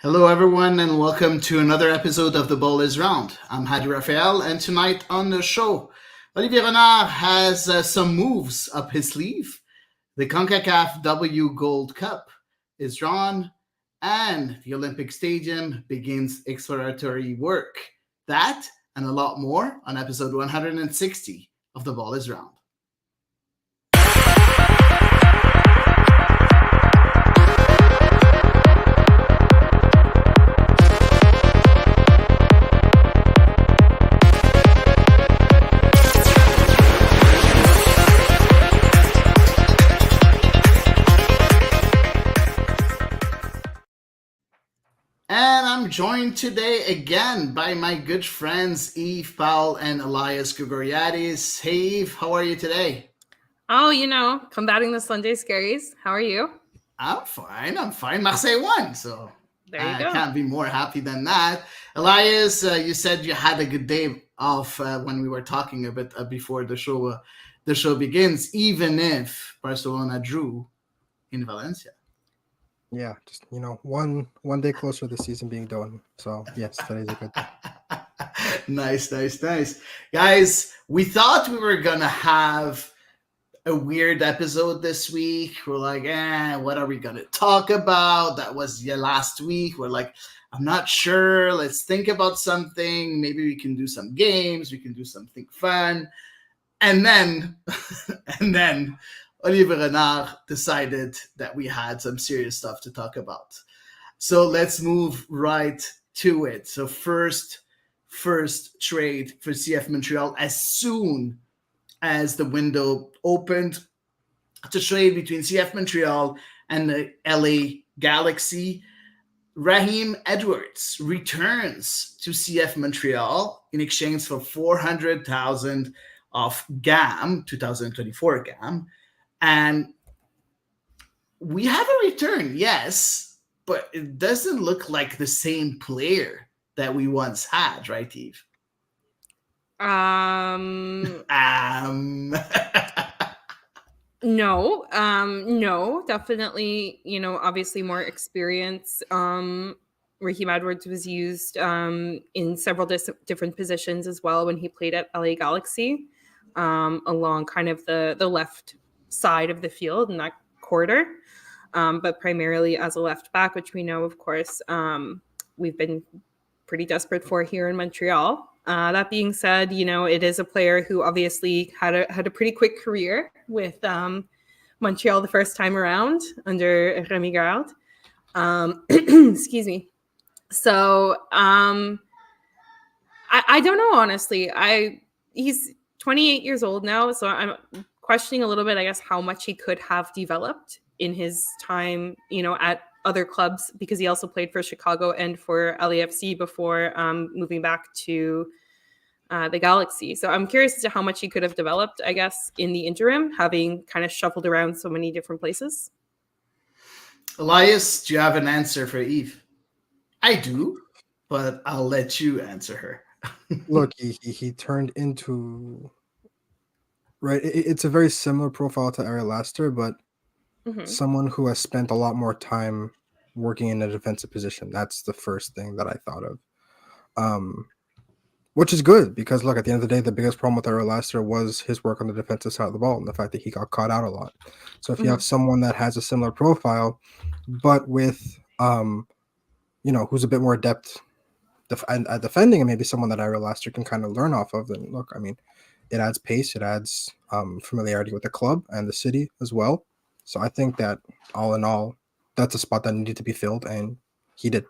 Hello, everyone, and welcome to another episode of The Ball is Round. I'm Hady Raphael, and tonight on the show, Olivier Renard has some moves up his sleeve. The CONCACAF W Gold Cup is drawn, and the Olympic Stadium begins exploratory work. That and a lot more on episode 160 of The Ball is Round. And I'm joined today again by my good friends Eve Powell and Elias Gregoriadis. Hey Eve, how are you today? Oh, combating the Sunday scaries. How are you? I'm fine. Marseille won, so There you I go. can't be more happy than that. Elias, you said you had a good day off when we were talking a bit before the show begins, even if Barcelona drew in Valencia. Yeah, just one day closer to the season being done. So yes, today's a good day. Nice. Guys, we thought we were gonna have a weird episode this week. We're like, what are we gonna talk about? That was last week. We're like, I'm not sure. Let's think about something. Maybe we can do some games. We can do something fun. And then Olivier Renard decided that we had some serious stuff to talk about. So let's move right to it. So first trade for CF Montreal as soon as the window opened to trade between CF Montreal and the LA Galaxy. Raheem Edwards returns to CF Montreal in exchange for $400,000 of GAM, 2024 GAM. And we have a return, yes, but it doesn't look like the same player that we once had, right, Eve? No, definitely, obviously more experience. Raheem Edwards was used in several different positions as well when he played at LA Galaxy, along kind of the left side of the field in that corridor, but primarily as a left back, which we know, of course, we've been pretty desperate for here in Montreal. That being said, it is a player who obviously had a pretty quick career with Montreal the first time around under Remy Garde. Excuse me. So I don't know, honestly. He's 28 years old now, so I'm questioning a little bit, I guess, how much he could have developed in his time, at other clubs, because he also played for Chicago and for LAFC before moving back to the Galaxy. So I'm curious as to how much he could have developed, I guess, in the interim, having kind of shuffled around so many different places. Elias, do you have an answer for Eve? I do, but I'll let you answer her. Look, he turned into right. It's a very similar profile to Ari Laster, but someone who has spent a lot more time working in a defensive position. That's the first thing that I thought of. Which is good because, look, at the end of the day, the biggest problem with Ari Laster was his work on the defensive side of the ball and the fact that he got caught out a lot. So if you have someone that has a similar profile, but with, who's a bit more adept at defending, and maybe someone that Ari Laster can kind of learn off of, then look, I mean, it adds pace, it adds familiarity with the club and the city as well. So I think that all in all, that's a spot that needed to be filled, and he did.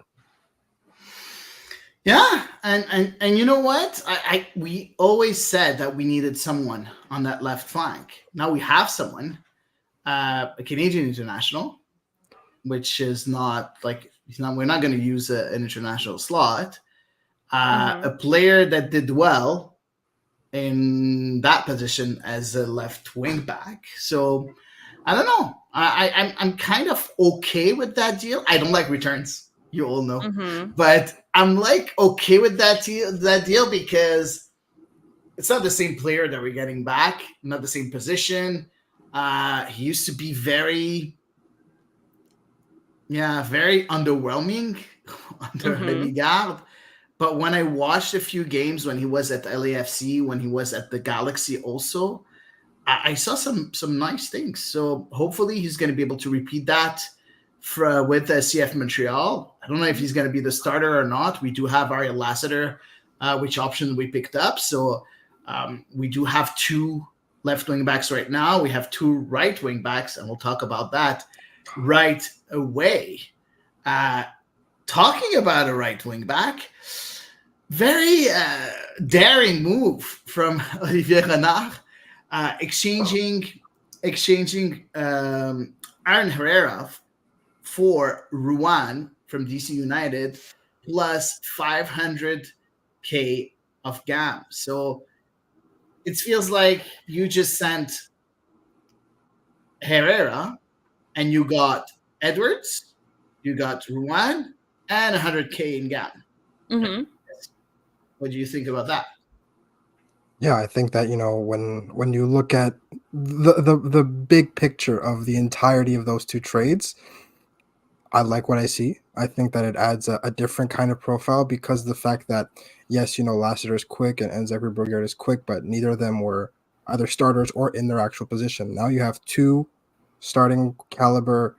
Yeah, and you know what? We always said that we needed someone on that left flank. Now we have someone, a Canadian international, which is not like we're not going to use an international slot. A player that did well in that position as a left wing back. So I don't know. I'm kind of okay with that deal. I don't like returns. You all know, but I'm like okay with that deal because it's not the same player that we're getting back, not the same position. He used to be very underwhelming under Rémi Garde. But when I watched a few games when he was at LAFC, when he was at the Galaxy also, I saw some nice things. So hopefully he's going to be able to repeat that with CF Montreal. I don't know if he's going to be the starter or not. We do have Ariel Lassiter, which option we picked up. So we do have 2 left wing backs right now. We have 2 right wing backs, and we'll talk about that right away. Talking about a right wing back, very daring move from Olivier Renard, exchanging Aaron Herrera for Ruan from DC United plus 500K of GAM. So it feels like you just sent Herrera and you got Edwards, you got Ruan, and 100K in GAM. Mm-hmm. What do you think about that? Yeah, I think that, when you look at the big picture of the entirety of those 2 trades, I like what I see. I think that it adds a different kind of profile because the fact that, yes, Lassiter is quick and Zachary Bourgaert is quick, but neither of them were either starters or in their actual position. Now you have 2 starting caliber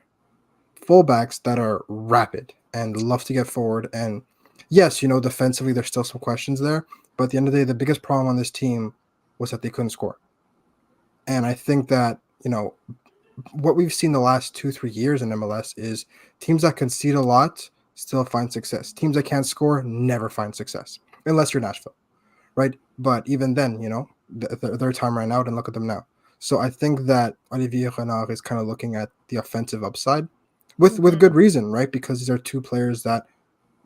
fullbacks that are rapid and love to get forward. And yes, defensively, there's still some questions there. But at the end of the day, the biggest problem on this team was that they couldn't score. And I think that, what we've seen the last 2-3 years in MLS is teams that concede a lot still find success. Teams that can't score never find success, unless you're Nashville, right? But even then, their time ran out, and look at them now. So I think that Olivier Renard is kind of looking at the offensive upside with good reason, right? Because these are 2 players that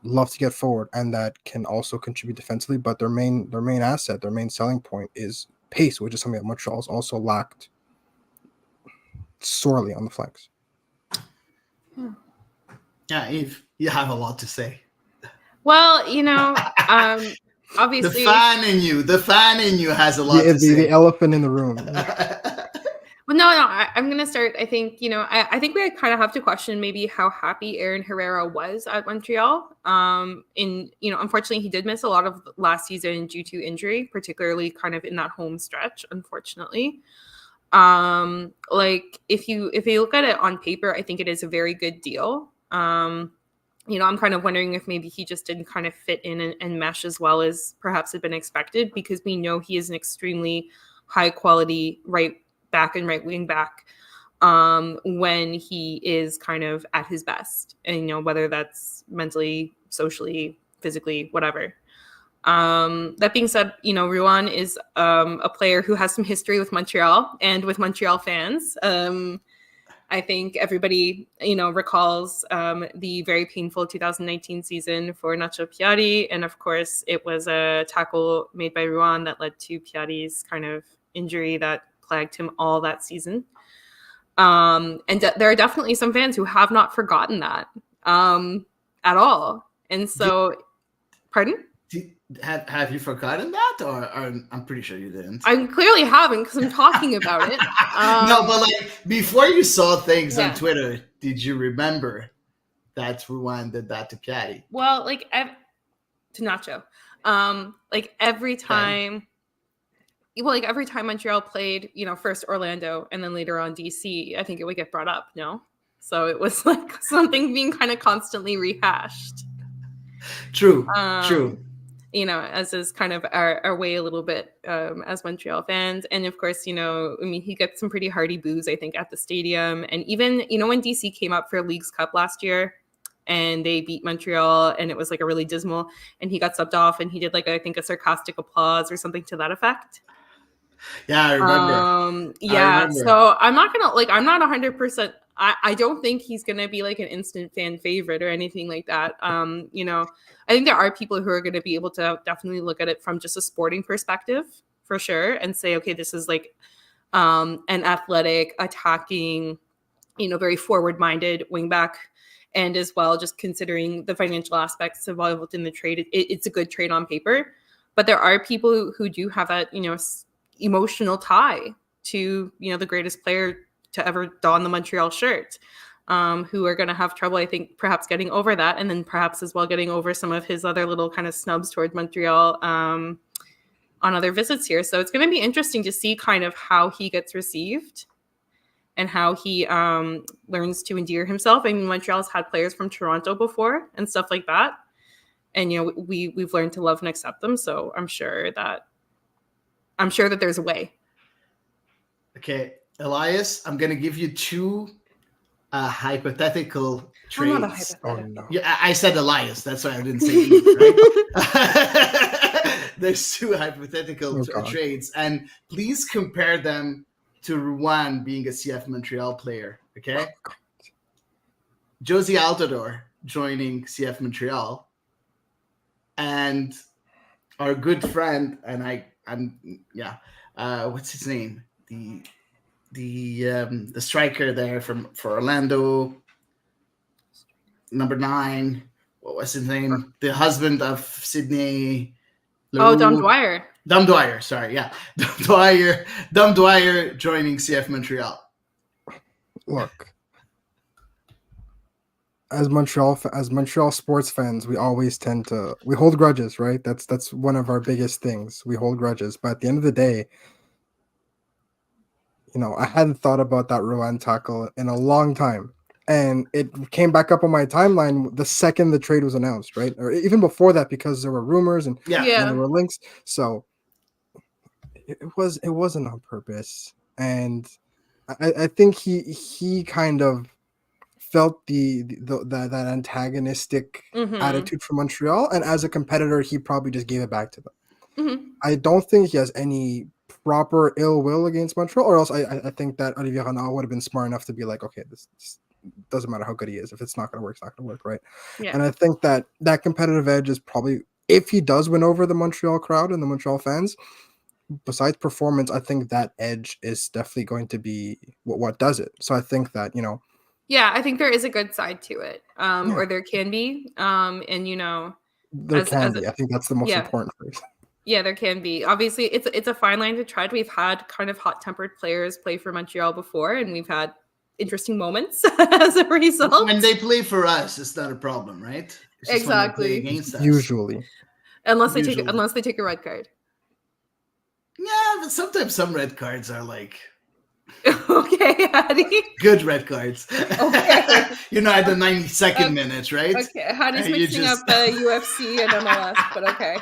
love to get forward and that can also contribute defensively, but their main asset, their main selling point is pace, which is something that Montreal's also lacked sorely on the flanks. Yeah, Eve, you have a lot to say. Well, obviously the fan in you has a lot to say. The elephant in the room. Well, no, I'm going to start. I think, I think we kind of have to question maybe how happy Aaron Herrera was at Montreal. Unfortunately, he did miss a lot of last season due to injury, particularly kind of in that home stretch, unfortunately. If you look at it on paper, I think it is a very good deal. I'm kind of wondering if maybe he just didn't kind of fit in and mesh as well as perhaps had been expected, because we know he is an extremely high quality right back and right wing back when he is kind of at his best, and whether that's mentally, socially, physically, whatever. That being said, Ruan is a player who has some history with Montreal and with Montreal fans. I think everybody, recalls the very painful 2019 season for Nacho Piatti. And of course, it was a tackle made by Ruan that led to Piatti's kind of injury that plagued him all that season. There are definitely some fans who have not forgotten that at all. And so, pardon? Have you forgotten that, or I'm pretty sure you didn't? I clearly haven't, because I'm talking about it. No, but before you saw things on Twitter, did you remember that Ruan did that to Piatti? Well, to Nacho. Every time. Well, every time Montreal played, first Orlando and then later on DC, I think it would get brought up, no? So it was something being kind of constantly rehashed. True. As is kind of our way a little bit as Montreal fans. And of course, he gets some pretty hearty boos, I think, at the stadium. And even, when DC came up for Leagues Cup last year and they beat Montreal and it was a really dismal, and he got subbed off and he did I think a sarcastic applause or something to that effect. Yeah, I remember. So I'm not going to, I'm not 100%. I don't think he's going to be an instant fan favorite or anything like that. I think there are people who are going to be able to definitely look at it from just a sporting perspective, for sure, and say, okay, this is an athletic, attacking, very forward-minded wingback, and as well, just considering the financial aspects involved in the trade, it's a good trade on paper. But there are people who do have that, emotional tie to, the greatest player to ever don the Montreal shirt. who are going to have trouble, I think, perhaps getting over that, and then perhaps as well getting over some of his other little kind of snubs towards Montreal on other visits here. So it's going to be interesting to see kind of how he gets received and how he learns to endear himself. I mean, Montreal's had players from Toronto before and stuff like that. And, you know, we've learned to love and accept them. So I'm sure that there's a way. Okay, Elias, I'm going to give you two hypothetical trades. I'm not a hypothetical. Oh, no. Yeah, I said Elias. That's why I didn't say you, right? There's two hypothetical trades, and please compare them to Rouen being a CF Montreal player. Okay, Josie Altidore joining CF Montreal, and our good friend, and what's his name? The striker there for Orlando, number 9. What was his name? The husband of Sydney. Oh, Dom Dwyer. Dom Dwyer, sorry, yeah. Dom Dwyer joining CF Montreal. Look, as Montreal sports fans, we always we hold grudges, right? That's one of our biggest things. We hold grudges, but at the end of the day, you know, I hadn't thought about that Rouen tackle in a long time. And it came back up on my timeline the second the trade was announced, right? Or even before that, because there were rumors and there were links. So it wasn't on purpose. And I think he kind of felt that antagonistic attitude from Montreal. And as a competitor, he probably just gave it back to them. Mm-hmm. I don't think he has any proper ill will against Montreal, or else I think that Olivier Renard would have been smart enough to be like, okay, this doesn't matter how good he is. If it's not going to work, it's not going to work, right? Yeah. And I think that competitive edge is probably, if he does win over the Montreal crowd and the Montreal fans, besides performance, I think that edge is definitely going to be what does it. So I think that, you know. Yeah, I think there is a good side to it, or there can be. And, you know. There can be. I think that's the most important phrase. Yeah, there can be. Obviously, it's a fine line to tread. We've had kind of hot-tempered players play for Montreal before, and we've had interesting moments as a result. When they play for us, it's not a problem, right? Exactly. Against us. Usually. Unless they take a red card. Yeah, but sometimes some red cards are like okay, Hady. Good red cards. Okay. You're not at the 92nd minute, right? Okay, Hady's mixing up UFC and MLS, but okay.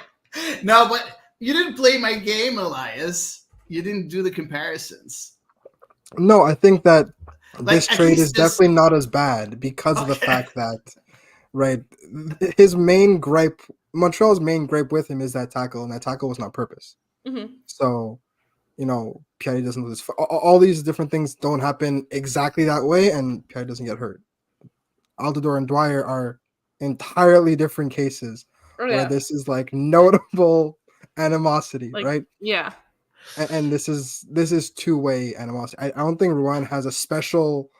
No, but you didn't play my game, Elias. You didn't do the comparisons. No, I think that this trade is definitely not as bad because of the fact that, right, his main gripe, Montreal's main gripe with him is that tackle, and that tackle was not purpose. Mm-hmm. So, you know, Piatti doesn't lose. All these different things don't happen exactly that way, and Piatti doesn't get hurt. Altidore and Dwyer are entirely different cases. Where this is like notable animosity, right? Yeah. And this is two-way animosity. I don't think Rouen has a special,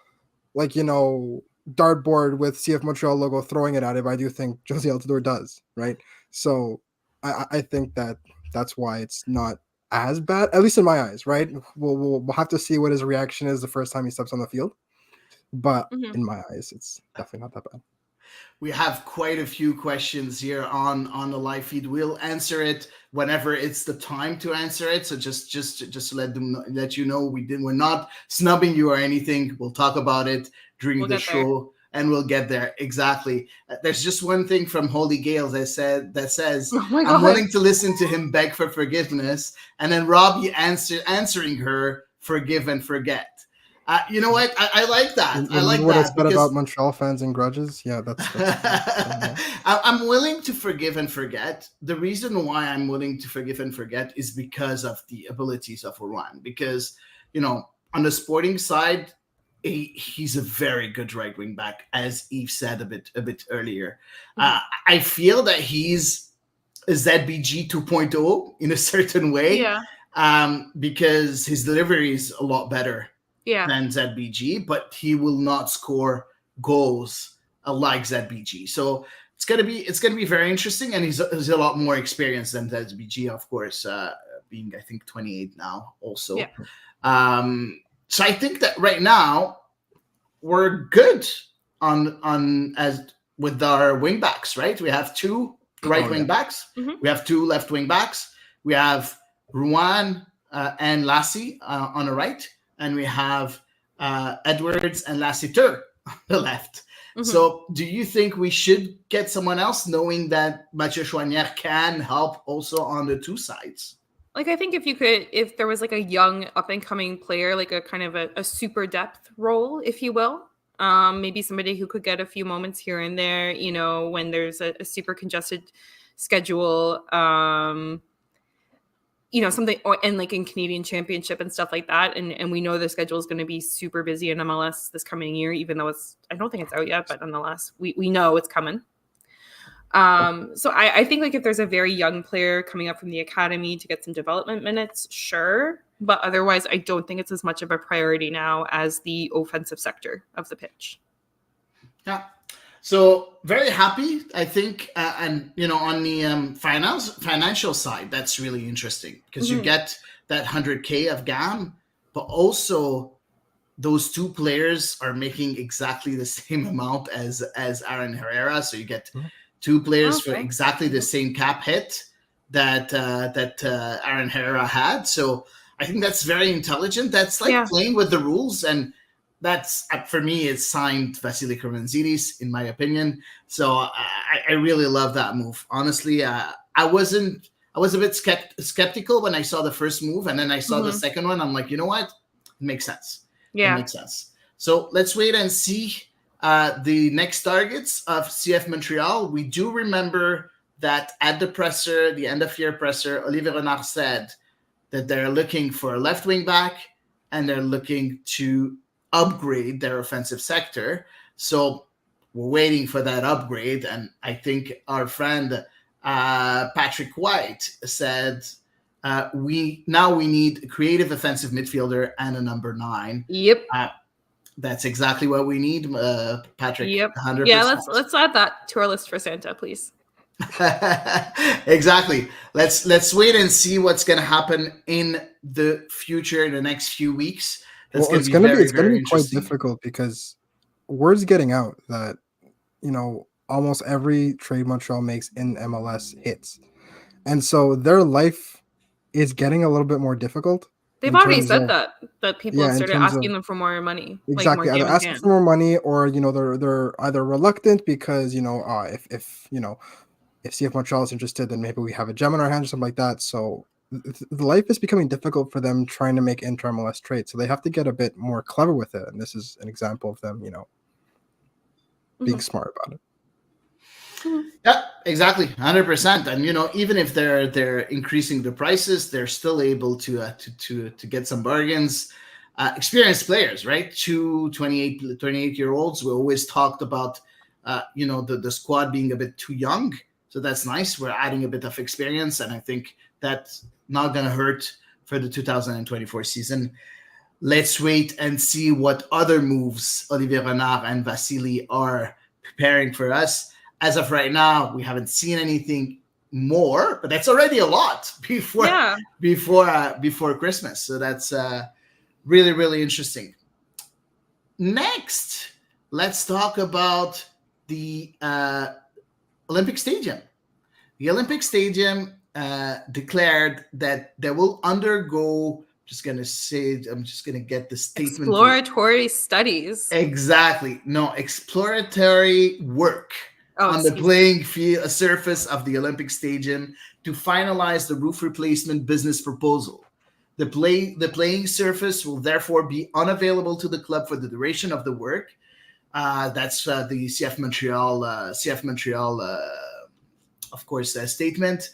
like, you know, dartboard with CF Montreal logo throwing it at it, but I do think Josie Altidore does, right? So I think that's why it's not as bad, at least in my eyes, right? We'll have to see what his reaction is the first time he steps on the field. But in my eyes, it's definitely not that bad. We have quite a few questions here on the live feed. We'll answer it whenever it's the time to answer it. So just to let you know, we're not snubbing you or anything. We'll talk about it during the show, and we'll get there. Exactly. There's just one thing from Holy Gales that says, I'm willing to listen to him beg for forgiveness, and then Robbie answering her, forgive and forget. You know what? I like that. I like what that. I said about Montreal fans and grudges. Yeah, that's I'm willing to forgive and forget. The reason why I'm willing to forgive and forget is because of the abilities of Rouen. Because, you know, on the sporting side, he's a very good right wing back, as Yves said a bit earlier. I feel that he's a ZBG 2.0 in a certain way. Yeah. Because his delivery is a lot better. Than ZBG, but he will not score goals like ZBG. So it's gonna be very interesting, and he's a lot more experienced than ZBG, of course, being I think 28 now. Also, so I think that right now we're good on as with our wing backs, right? We have two right wing backs. We have two left wing backs. We have Ruan and Lassie on the right, and we have Edwards and Lassiter on the left. So do you think we should get someone else, knowing that Mathieu Choinière can help also on the two sides? Like, I think if there was like a young up and coming player, like a kind of a super depth role, if you will, maybe somebody who could get a few moments here and there, when there's a super congested schedule, something, and like in Canadian Championship and stuff like that. And we know the schedule is going to be super busy in MLS this coming year, even though I don't think it's out yet, but nonetheless, we know it's coming. So I think like if there's a very young player coming up from the academy to get some development minutes, sure. But otherwise, I don't think it's as much of a priority now as the offensive sector of the pitch. Yeah. So very happy, I think. And, on the financial side, that's really interesting because you get that 100K of GAM, but also those two players are making exactly the same amount as Aaron Herrera. So you get two players for exactly the same cap hit that Aaron Herrera had. So I think that's very intelligent. That's like playing with the rules, and that's, for me, it's signed Vasily Karamantzidis, in my opinion. So I really love that move. Honestly, I was a bit skeptical when I saw the first move, and then I saw the second one. I'm like, you know what? It makes sense. Yeah, it makes sense. So let's wait and see the next targets of CF Montreal. We do remember that at the end of year presser, Olivier Renard said that they're looking for a left wing back and they're looking to upgrade their offensive sector. So we're waiting for that upgrade. And I think our friend Patrick White said we need a creative offensive midfielder and a number 9. Yep. That's exactly what we need, Patrick. Yep. 100%. Yeah, let's add that to our list for Santa, please. Exactly. Let's wait and see what's going to happen in the future in the next few weeks. It's going to be quite difficult because word's getting out that almost every trade Montreal makes in MLS hits, and so their life is getting a little bit more difficult. They've already said that people have started asking them for more money. Exactly, like either asking for more money, or they're either reluctant because if CF Montreal is interested, then maybe we have a gem in our hands or something like that. So the life is becoming difficult for them trying to make inter-MLS trades. So they have to get a bit more clever with it. And this is an example of them, being smart about it. Yeah, exactly, 100%. And even if they're increasing the prices, they're still able to get some bargains. Experienced players, right? 28-year-olds. We always talked about the squad being a bit too young. So that's nice. We're adding a bit of experience, and I think that's not going to hurt for the 2024 season. Let's wait and see what other moves Olivier Renard and Vasily are preparing for us. As of right now, we haven't seen anything more, but that's already a lot before Christmas. So that's really, really interesting. Next, let's talk about the Olympic Stadium. The Olympic Stadium declared that they will undergo, I'm just going to get the statement. Exploratory studies. Exactly. No, exploratory work on the playing field surface of the Olympic Stadium to finalize the roof replacement business proposal. The playing surface will therefore be unavailable to the club for the duration of the work. That's the CF Montreal, of course, statement.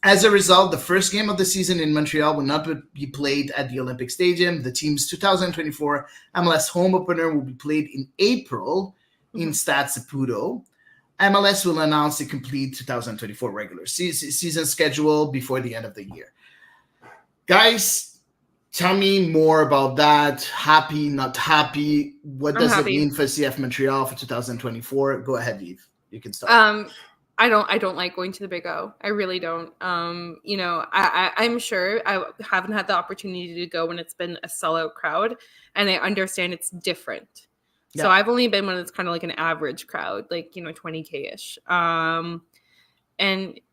As a result, the first game of the season in Montreal will not be played at the Olympic Stadium. The team's 2024 MLS home opener will be played in April in Stade Saputo. MLS will announce a complete 2024 regular season schedule before the end of the year. Guys, tell me more about that. Happy, not happy? What does it mean for CF Montreal for 2024? Go ahead, Eve. You can start. I don't like going to the Big O. I really don't. I'm sure I haven't had the opportunity to go when it's been a sellout crowd, and I understand it's different. So I've only been when it's kind of like an average crowd, like 20K ish. And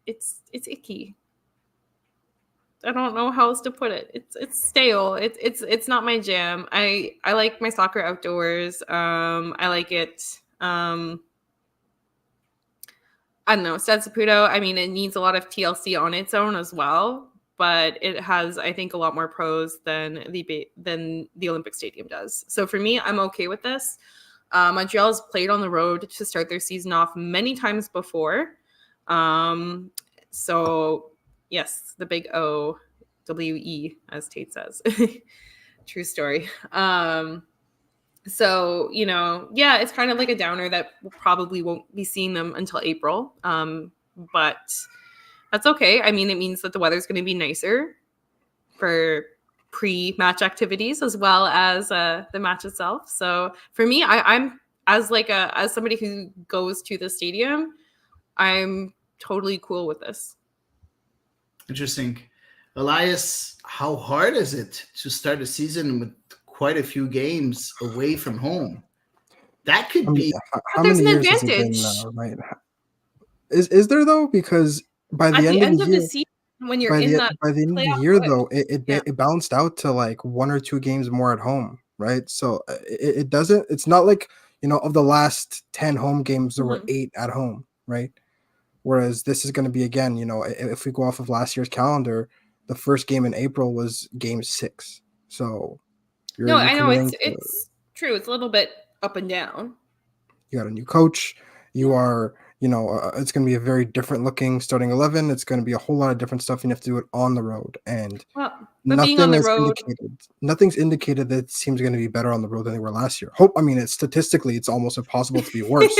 it's icky. I don't know how else to put it. It's stale. It's not my jam. I like my soccer outdoors. I like it. I don't know, Stade Saputo, I mean, it needs a lot of TLC on its own as well, but it has, I think, a lot more pros than the Olympic Stadium does. So for me, I'm okay with this. Montreal has played on the road to start their season off many times before. So yes, the Big OWE, as Tate says. True story. So, it's kind of like a downer that we probably won't be seeing them until April. But that's okay. I mean, it means that the weather's going to be nicer for pre-match activities as well as the match itself. So for me, I'm as somebody who goes to the stadium, I'm totally cool with this. Interesting. Elias, how hard is it to start a season with quite a few games away from home? That could be. How many years has it been now, right? Is there though? Because by the end of the season, when you're in that by the end of the year, though, it balanced out to like 1 or 2 games more at home, right? So it doesn't. It's not like of the last 10 home games, there were 8 at home, right? Whereas this is going to be again, if we go off of last year's calendar, the first game in April was game 6. So I know it's true. It's a little bit up and down. You got a new coach. You are, it's going to be a very different looking starting 11. It's going to be a whole lot of different stuff. And you have to do it on the road. And being on the road, nothing's indicated that it seems going to be better on the road than they were last year. Statistically, it's almost impossible to be worse.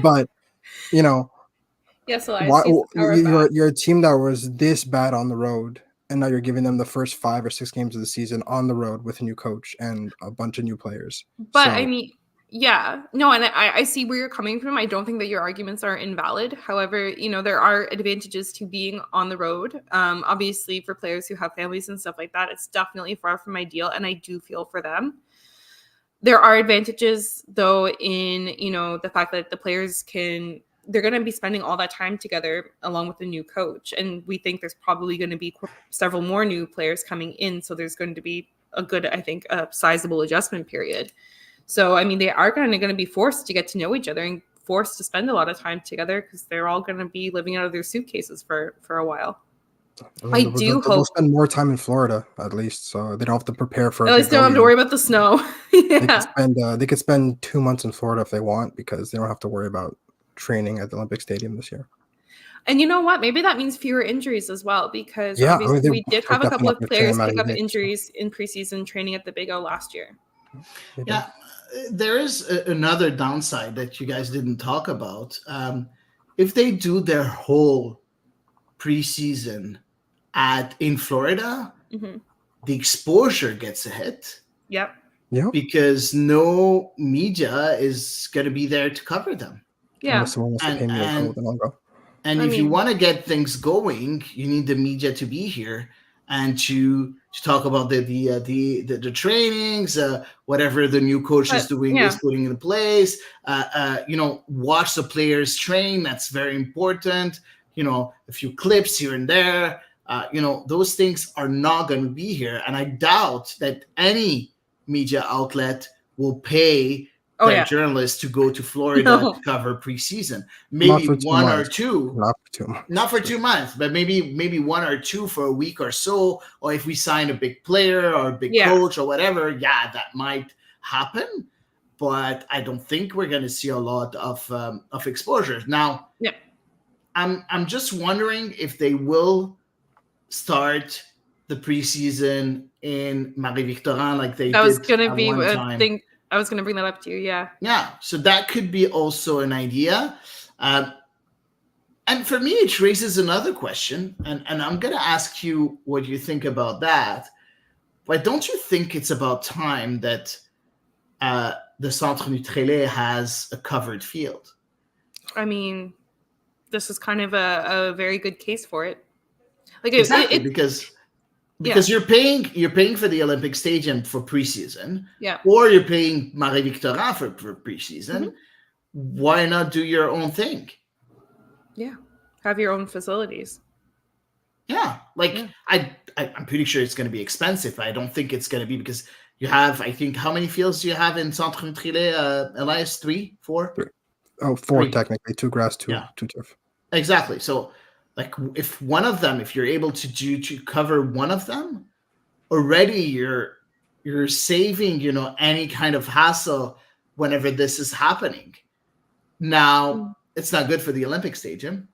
But, yes, Elias, you're a team that was this bad on the road. And now you're giving them the first 5 or 6 games of the season on the road with a new coach and a bunch of new players. But I mean, yeah, no, and I see where you're coming from. I don't think that your arguments are invalid. However, there are advantages to being on the road. Obviously, for players who have families and stuff like that, it's definitely far from ideal, and I do feel for them. There are advantages, though, in the fact that the players they're going to be spending all that time together along with the new coach. And we think there's probably going to be several more new players coming in. So there's going to be a sizable adjustment period. So, I mean, they are going to be forced to get to know each other and forced to spend a lot of time together because they're all going to be living out of their suitcases for a while. They'll spend more time in Florida, at least, so they don't have to prepare for. At least they don't have to worry about the snow. They could spend 2 months in Florida if they want because they don't have to worry about training at the Olympic Stadium this year. And you know what? Maybe that means fewer injuries as well because we did have a couple of players pick up injuries in preseason training at the Big O last year. Yeah, there is another downside that you guys didn't talk about. If they do their whole preseason in Florida, the exposure gets a hit. Yep. Yeah. Because no media is going to be there to cover them. Yeah. And if you want to get things going, you need the media to be here and to talk about the trainings, whatever the new coach is doing, is putting in place. Watch the players train. That's very important. A few clips here and there. Those things are not going to be here, and I doubt that any media outlet will pay journalists to go to Florida to cover preseason. Maybe one or two. Not for 2 months, but maybe 1 or 2 for a week or so. Or if we sign a big player or a big coach or whatever, that might happen. But I don't think we're going to see a lot of exposure. Now, I'm just wondering if they will start the preseason in Marie-Victorin like they did at one time. I was going to bring that up to you, Yeah, so that could be also an idea. And for me, it raises another question, and I'm going to ask you what you think about that. But don't you think it's about time that the Centre Nutrelet has a covered field? I mean, this is kind of a very good case for it. Like exactly, because you're paying for the Olympic Stadium for preseason, or you're paying Marie-Victorin for preseason. Why not do your own thing? Yeah, have your own facilities. Yeah, I'm pretty sure it's going to be expensive, but I don't think it's going to be, because you have, I think, how many fields do you have in Centre Montréal, Elias? 3, 4? 3. Oh, 4 technically. 2 grass, 2 turf. Exactly. So, like, if you're able to cover one of them, already you're saving, any kind of hassle whenever this is happening. Now, it's not good for the Olympic Stadium.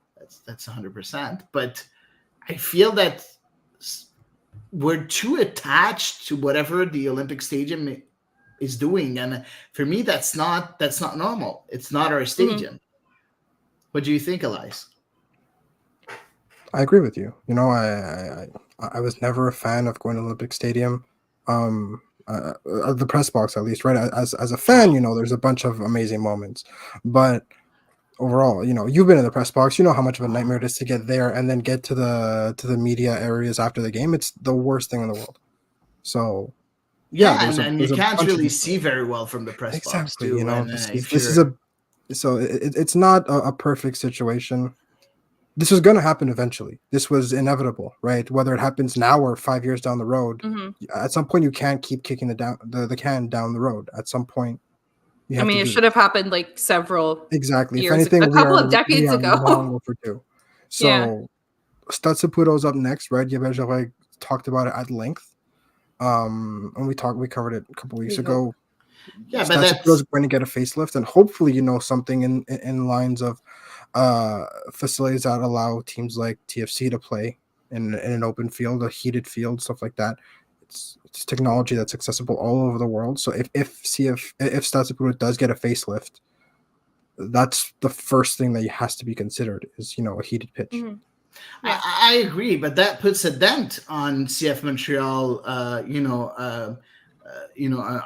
That's 100%. But I feel that we're too attached to whatever the Olympic Stadium is doing, and for me, that's not normal. It's not our stadium. What do you think, Elias? I agree with you. I was never a fan of going to Olympic Stadium, the press box at least, right? As a fan, there's a bunch of amazing moments, but overall, you've been in the press box. You know how much of a nightmare it is to get there and then get to the media areas after the game. It's the worst thing in the world. So, and you can't really see very well from the press box too. It's not a perfect situation. This was going to happen eventually. This was inevitable, right? Whether it happens now or 5 years down the road, at some point you can't keep kicking the can down the road. At some point, it should have happened like several exactly. years, if anything, a couple of decades ago. Long overdue. So, Stade Saputo's up next, right? Yabel talked about it at length. And we covered it a couple weeks ago. Yeah, Stade Saputo's going to get a facelift, and hopefully, something in lines of facilities that allow teams like TFC to play in an open field, a heated field, stuff like that. It's technology that's accessible all over the world. So if Stade Saputo does get a facelift, that's the first thing that has to be considered is a heated pitch. Yeah. I agree, but that puts a dent on CF Montreal.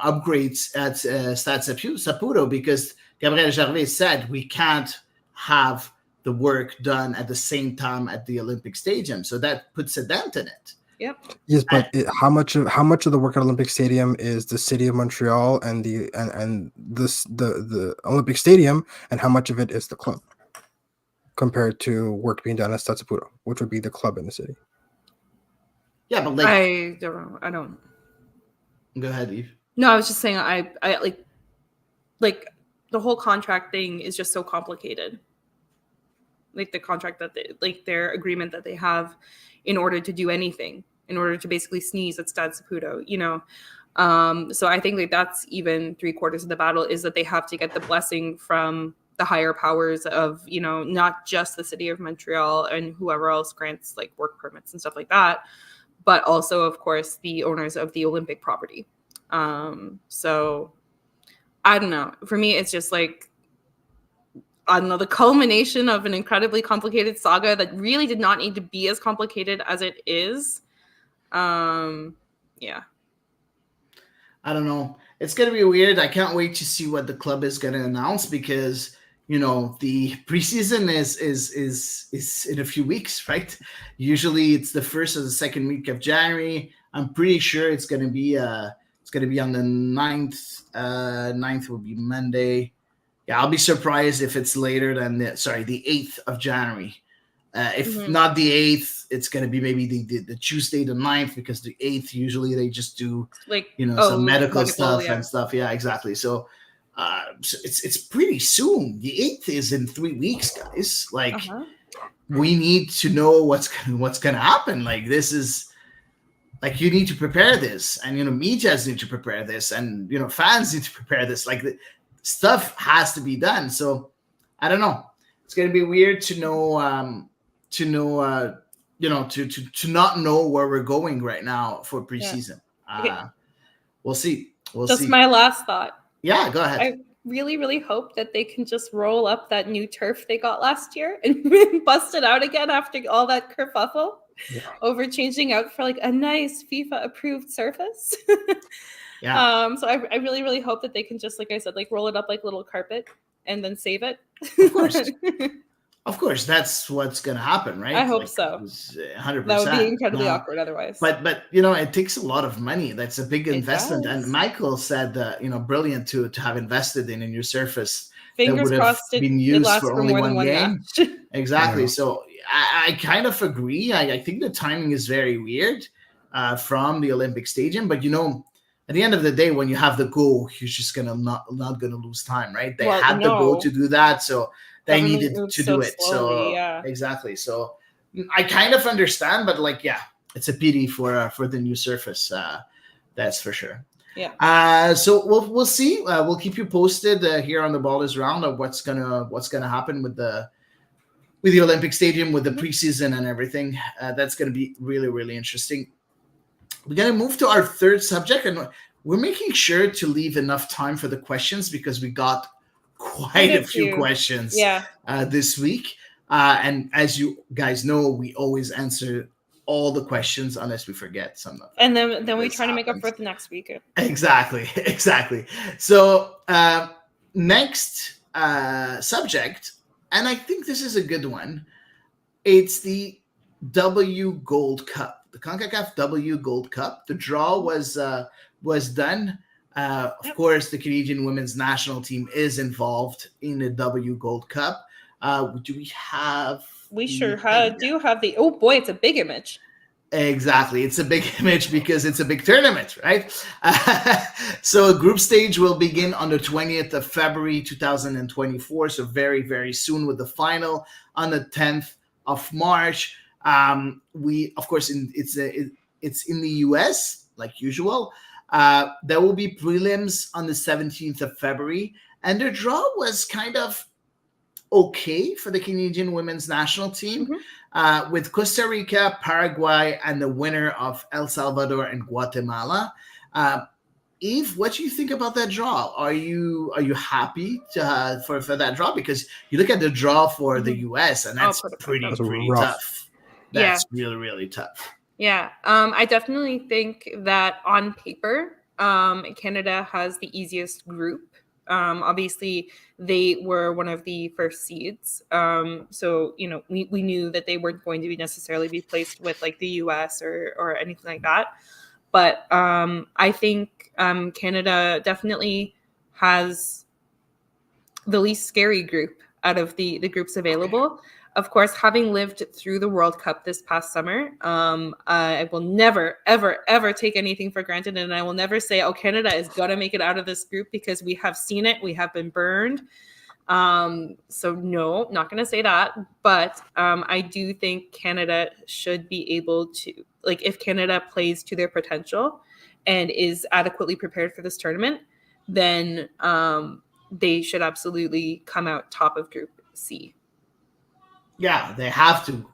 Upgrades at Stade Saputo, because Gabriel Gervais said we can't have the work done at the same time at the Olympic Stadium, so that puts a dent in it. Yep. Yes, but how much of the work at Olympic Stadium is the city of Montreal and the Olympic Stadium, and how much of it is the club compared to work being done at Stade Saputo, which would be the club in the city? Yeah, but I don't know. I don't. Go ahead, Eve. No, I was just saying I like the whole contract thing is just so complicated. Like the contract that their agreement that they have in order to do anything, in order to basically sneeze at Stade Saputo, So I think that's even 3/4 of the battle, is that they have to get the blessing from the higher powers of, not just the city of Montreal and whoever else grants like work permits and stuff like that, but also, of course, the owners of the Olympic property. So I don't know. For me, it's just like, I don't know, the culmination of an incredibly complicated saga that really did not need to be as complicated as it is. Yeah. I don't know. It's going to be weird. I can't wait to see what the club is going to announce, because the preseason is in a few weeks, right? Usually it's the first or the second week of January. I'm pretty sure it's going to be on the 9th. 9th will be Monday. Yeah, I'll be surprised if it's later than the 8th of January. If not the 8th, it's going to be maybe the Tuesday the 9th, because the 8th usually they just do some medical stuff and stuff. Yeah, exactly. So it's pretty soon. The 8th is in 3 weeks, guys. We need to know what's going to happen. This is you need to prepare this, and medias need to prepare this, and fans need to prepare this. The stuff has to be done. So I don't know. It's going to be weird to know. To not know where we're going right now for preseason. We'll see. Just my last thought. Yeah, go ahead. I really, really hope that they can just roll up that new turf they got last year and bust it out again after all that kerfuffle over changing out for a nice FIFA approved surface. Yeah. So I really, really hope that they can just, like I said, roll it up like little carpet and then save it. Of course. Of course, that's what's going to happen, right? I hope so. 100%. That would be incredibly awkward otherwise. But it takes a lot of money. That's a big investment. And Michael said that brilliant to have invested in a new surface. Fingers crossed been used it lasts for only more one than one game. match. Exactly. So I kind of agree. I think the timing is very weird from the Olympic Stadium, but at the end of the day, when you have the goal, you're just not gonna lose time, right? They had the goal to do that, so they needed to do it. Slowly, so exactly. So I kind of understand, but it's a pity for the new surface. That's for sure. Yeah. So we'll see. We'll keep you posted here on the Ball is Round of what's gonna happen with the Olympic Stadium, with the preseason and everything. That's gonna be really, really interesting. We're going to move to our third subject, and we're making sure to leave enough time for the questions because we got quite a few questions this week. And as you guys know, we always answer all the questions unless we forget some of them. And then we try to make up for it the next week. Exactly. So next subject, and I think this is a good one. It's the W Gold Cup. The CONCACAF W Gold Cup. The draw was done. Of course, the Canadian women's national team is involved in the W Gold Cup. Do we have? We sure do have the. Oh boy, it's a big image. Exactly, it's a big image because it's a big tournament, right? So group stage will begin on the 20th of February 2024. So very, very soon, with the final on the 10th of March. We, of course, it's in the US like usual. There will be prelims on the 17th of February, and the draw was kind of okay for the Canadian women's national team, with Costa Rica, Paraguay, and the winner of El Salvador and Guatemala. Eve, what do you think about that draw? Are you happy for that draw? Because you look at the draw for the US, and that's pretty tough. That's really, really tough. Yeah. I definitely think that on paper, Canada has the easiest group. Obviously, they were one of the first seeds. So, we knew that they weren't going to necessarily be placed with like the US or anything like that. But I think Canada definitely has the least scary group out of the groups available. Okay. Of course, having lived through the World Cup this past summer, I will never, ever, ever take anything for granted. And I will never say, Canada is going to make it out of this group, because we have seen it. We have been burned. So no, not going to say that. But I do think Canada should be able to, if Canada plays to their potential and is adequately prepared for this tournament, then they should absolutely come out top of Group C. Yeah, they have to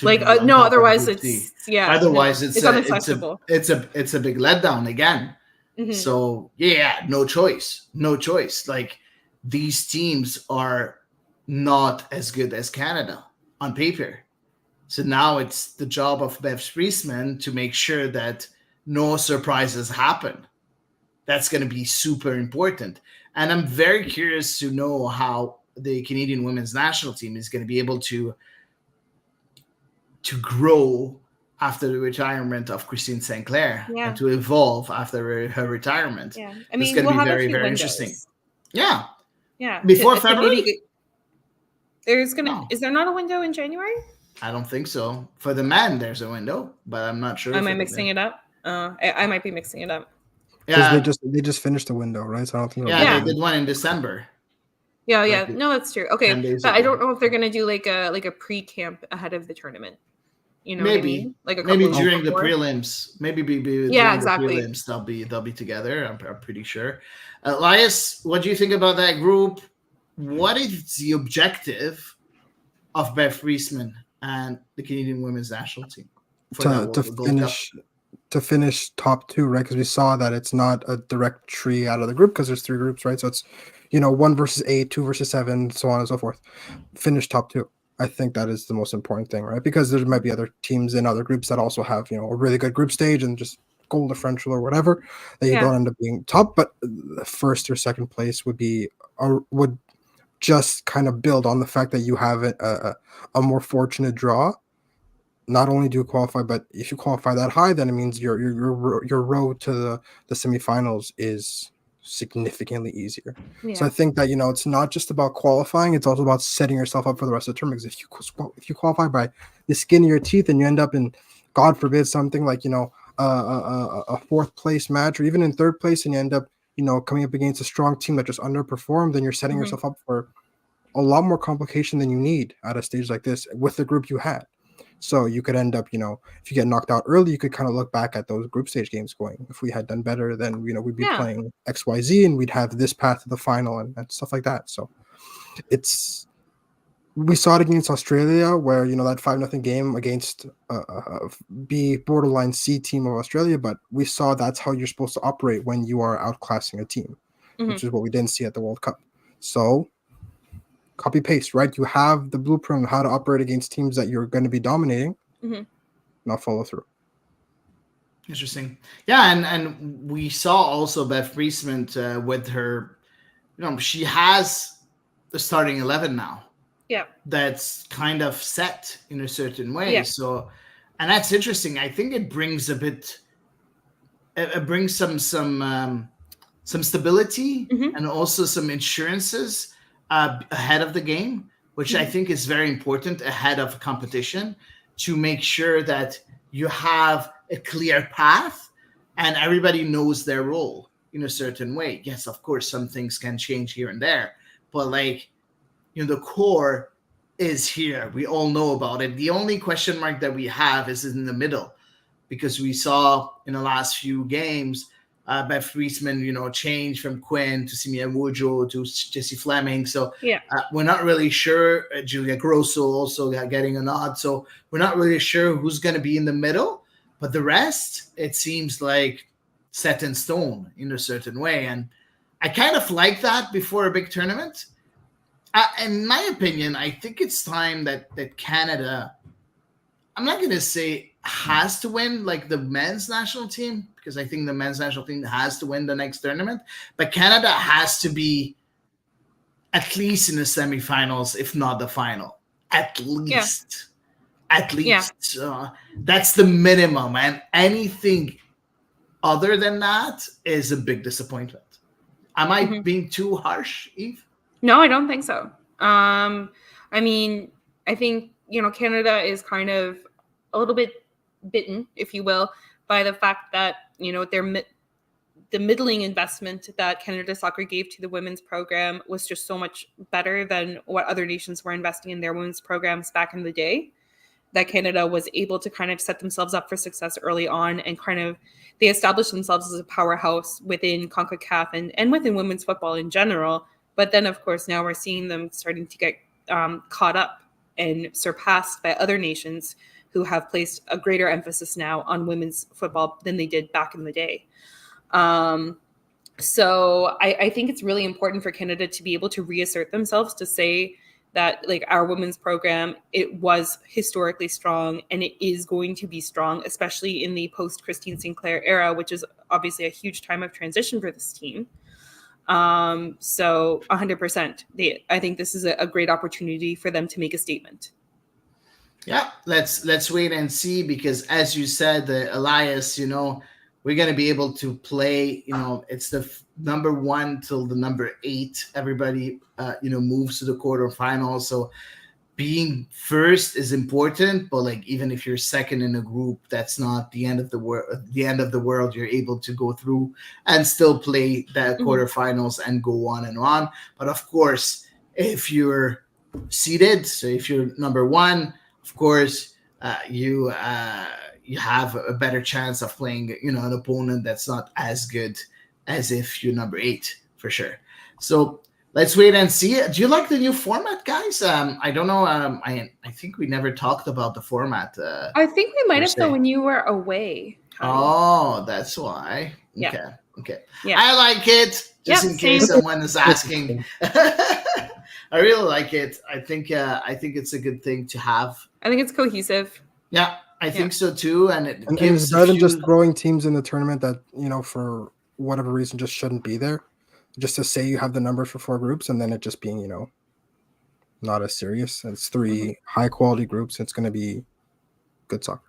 no, otherwise it's Otherwise, it's unacceptable. It's a big letdown again. Mm-hmm. So no choice. Like, these teams are not as good as Canada on paper. So now it's the job of Bev Friesman to make sure that no surprises happen. That's going to be super important. And I'm very curious to know how the Canadian women's national team is going to be able to grow after the retirement of Christine St. Clair and to evolve after her retirement. Yeah. It's going to be very, very interesting. Yeah. Yeah. Before February? Is there not a window in January? I don't think so. For the men, there's a window, but I'm not sure. Am I mixing it up? I might be mixing it up. Yeah. They just finished the window, right? So I don't think. They did one in December. Yeah. No, that's true. Okay, but I don't know if they're gonna do like a pre-camp ahead of the tournament. You know, maybe what I mean? maybe during the prelims. Maybe during exactly. the prelims they'll be together. I'm pretty sure. Elias, what do you think about that group? What is the objective of Bev Friesman and the Canadian women's national team to finish top two, right? Because we saw that it's not a direct tree out of the group because there's three groups, right? So it's 1 versus 8, 2 versus 7, so on and so forth. Finish top two. I think that is the most important thing, right? Because there might be other teams in other groups that also have a really good group stage and just goal differential or whatever that you don't end up being top, but the first or second place would just kind of build on the fact that you have a more fortunate draw. Not only do you qualify, but if you qualify that high, then it means your road to the semifinals is significantly easier. So I think that it's not just about qualifying; it's also about setting yourself up for the rest of the tournament. Because if you qualify by the skin of your teeth and you end up in, God forbid, something like a fourth place match, or even in third place, and you end up coming up against a strong team that just underperformed, then you're setting yourself up for a lot more complication than you need at a stage like this with the group you had. So you could end up, if you get knocked out early, you could kind of look back at those group stage games going, if we had done better, then, we'd be playing XYZ and we'd have this path to the final and stuff like that. So we saw it against Australia where, that 5-0 game against B borderline C team of Australia, but we saw that's how you're supposed to operate when you are outclassing a team, which is what we didn't see at the World Cup. So copy paste, right? You have the blueprint on how to operate against teams that you're going to be dominating. Not follow through. Interesting. Yeah, and we saw also Beth Friesman with her, she has the starting 11 now. Yeah. That's kind of set in a certain way. Yeah. So, and that's interesting. I think it brings some stability and also some insurances ahead of the game, which I think is very important ahead of competition, to make sure that you have a clear path and everybody knows their role in a certain way. Yes, of course, some things can change here and there, but the core is here. We all know about it. The only question mark that we have is in the middle, because we saw in the last few games, Beth Friesman, change from Quinn to Simia Wujo to Jessie Fleming. So we're not really sure. Julia Grosso also getting a nod. So we're not really sure who's going to be in the middle. But the rest, it seems like set in stone in a certain way. And I kind of like that before a big tournament. In my opinion, I think it's time that Canada, I'm not going to say has to win like the men's national team, because I think the men's national team has to win the next tournament, but Canada has to be at least in the semifinals, if not the final. At least. That's the minimum, and anything other than that is a big disappointment. Am I being too harsh, Eve? No, I don't think so. I mean, I think, Canada is kind of a little bit bitten, if you will, by the fact that, the middling investment that Canada Soccer gave to the women's program was just so much better than what other nations were investing in their women's programs back in the day, that Canada was able to kind of set themselves up for success early on, and they established themselves as a powerhouse within CONCACAF and within women's football in general. But then, of course, now we're seeing them starting to get caught up and surpassed by other nations who have placed a greater emphasis now on women's football than they did back in the day. So I think it's really important for Canada to be able to reassert themselves, to say that our women's program, it was historically strong and it is going to be strong, especially in the post Christine Sinclair era, which is obviously a huge time of transition for this team. So 100%, I think this is a great opportunity for them to make a statement. Yeah, let's wait and see, because as you said, Elias, we're going to be able to play, it's the number 1 till the number 8. Everybody, moves to the quarterfinals. So being first is important, but even if you're second in a group, that's not the end of the world. You're able to go through and still play the quarterfinals and go on and on. But of course, if you're seeded, so if you're number 1, of course, you have a better chance of playing, an opponent that's not as good as if you're number 8, for sure. So let's wait and see. Do you like the new format, guys? I don't know. I think we never talked about the format. I think we might have though when you were away. Oh, that's why. Yeah. Okay. Yeah. I like it. Just in case someone is asking. I really like it. I think it's a good thing to have. I think it's cohesive. Yeah, I think so too. And it's better than just throwing teams in the tournament that, for whatever reason just shouldn't be there. Just to say you have the numbers for 4 groups and then it just being, not as serious. It's 3 high quality groups. It's going to be good soccer.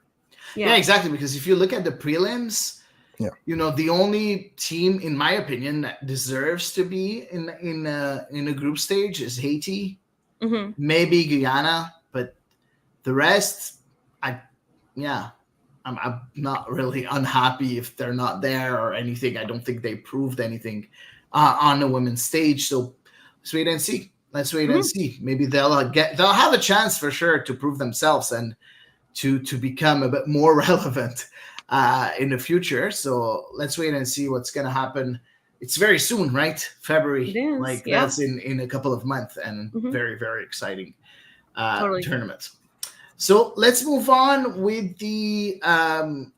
Yeah, exactly. Because if you look at the prelims, the only team, in my opinion, that deserves to be in a group stage is Haiti, maybe Guyana, but the rest, I'm not really unhappy if they're not there or anything. I don't think they proved anything on the women's stage. So let's wait and see. Maybe they'll have a chance for sure to prove themselves and to become a bit more relevant in the future. So let's wait and see what's going to happen. It's very soon, right? February. That's in a couple of months, and very, very exciting tournament. So let's move on with we have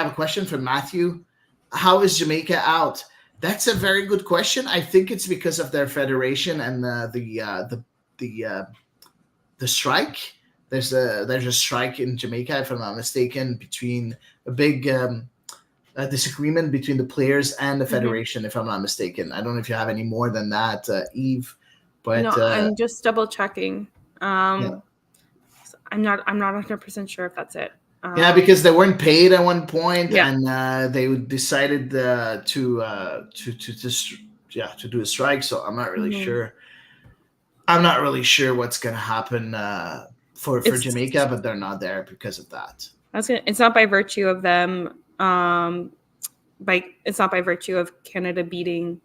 a question from Matthew. How is Jamaica out? That's a very good question. I think it's because of their federation and the strike. There's a strike in Jamaica, if I'm not mistaken, between a big disagreement between the players and the federation, if I'm not mistaken. I don't know if you have any more than that, Eve. But no, I'm just double checking. I'm not 100% sure if that's it. Because they weren't paid at one point, and they decided to do a strike. So I'm not really sure. I'm not really sure what's going to happen for Jamaica, but they're not there because of that. It's not by virtue of them. It's not by virtue of Canada beating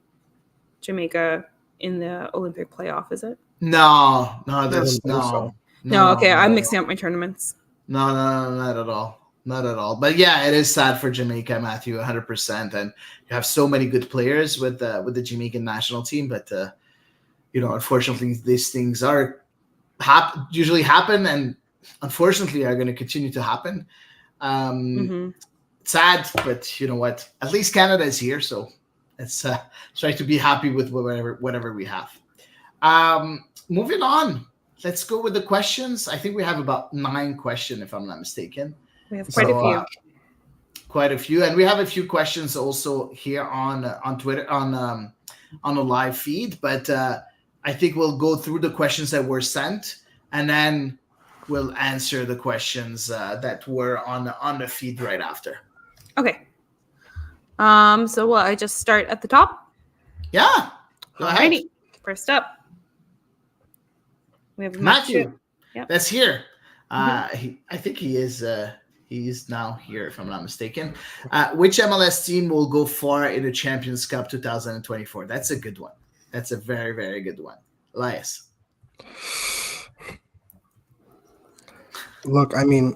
Jamaica in the Olympic playoff, is it? No, that's no. Okay, I'm mixing up my tournaments. No, not at all. Not at all. But yeah, it is sad for Jamaica, Matthew, 100%. And you have so many good players with the Jamaican national team, but unfortunately, these things usually happen, and unfortunately are going to continue to happen. Sad, but you know what? At least Canada is here, so let's try to be happy with whatever we have. Moving on. Let's go with the questions. I think we have about 9 questions, if I'm not mistaken. We have quite a few. Quite a few, and we have a few questions also here on Twitter on the live feed. But I think we'll go through the questions that were sent, and then we'll answer the questions that were on the feed right after. Okay. So will I just start at the top? Yeah. Go ahead. First up. We have Matthew. That's here. I think he is now here, if I'm not mistaken. Which MLS team will go far in the Champions Cup 2024? That's a good one. That's a very, very good one. Elias. Look, I mean,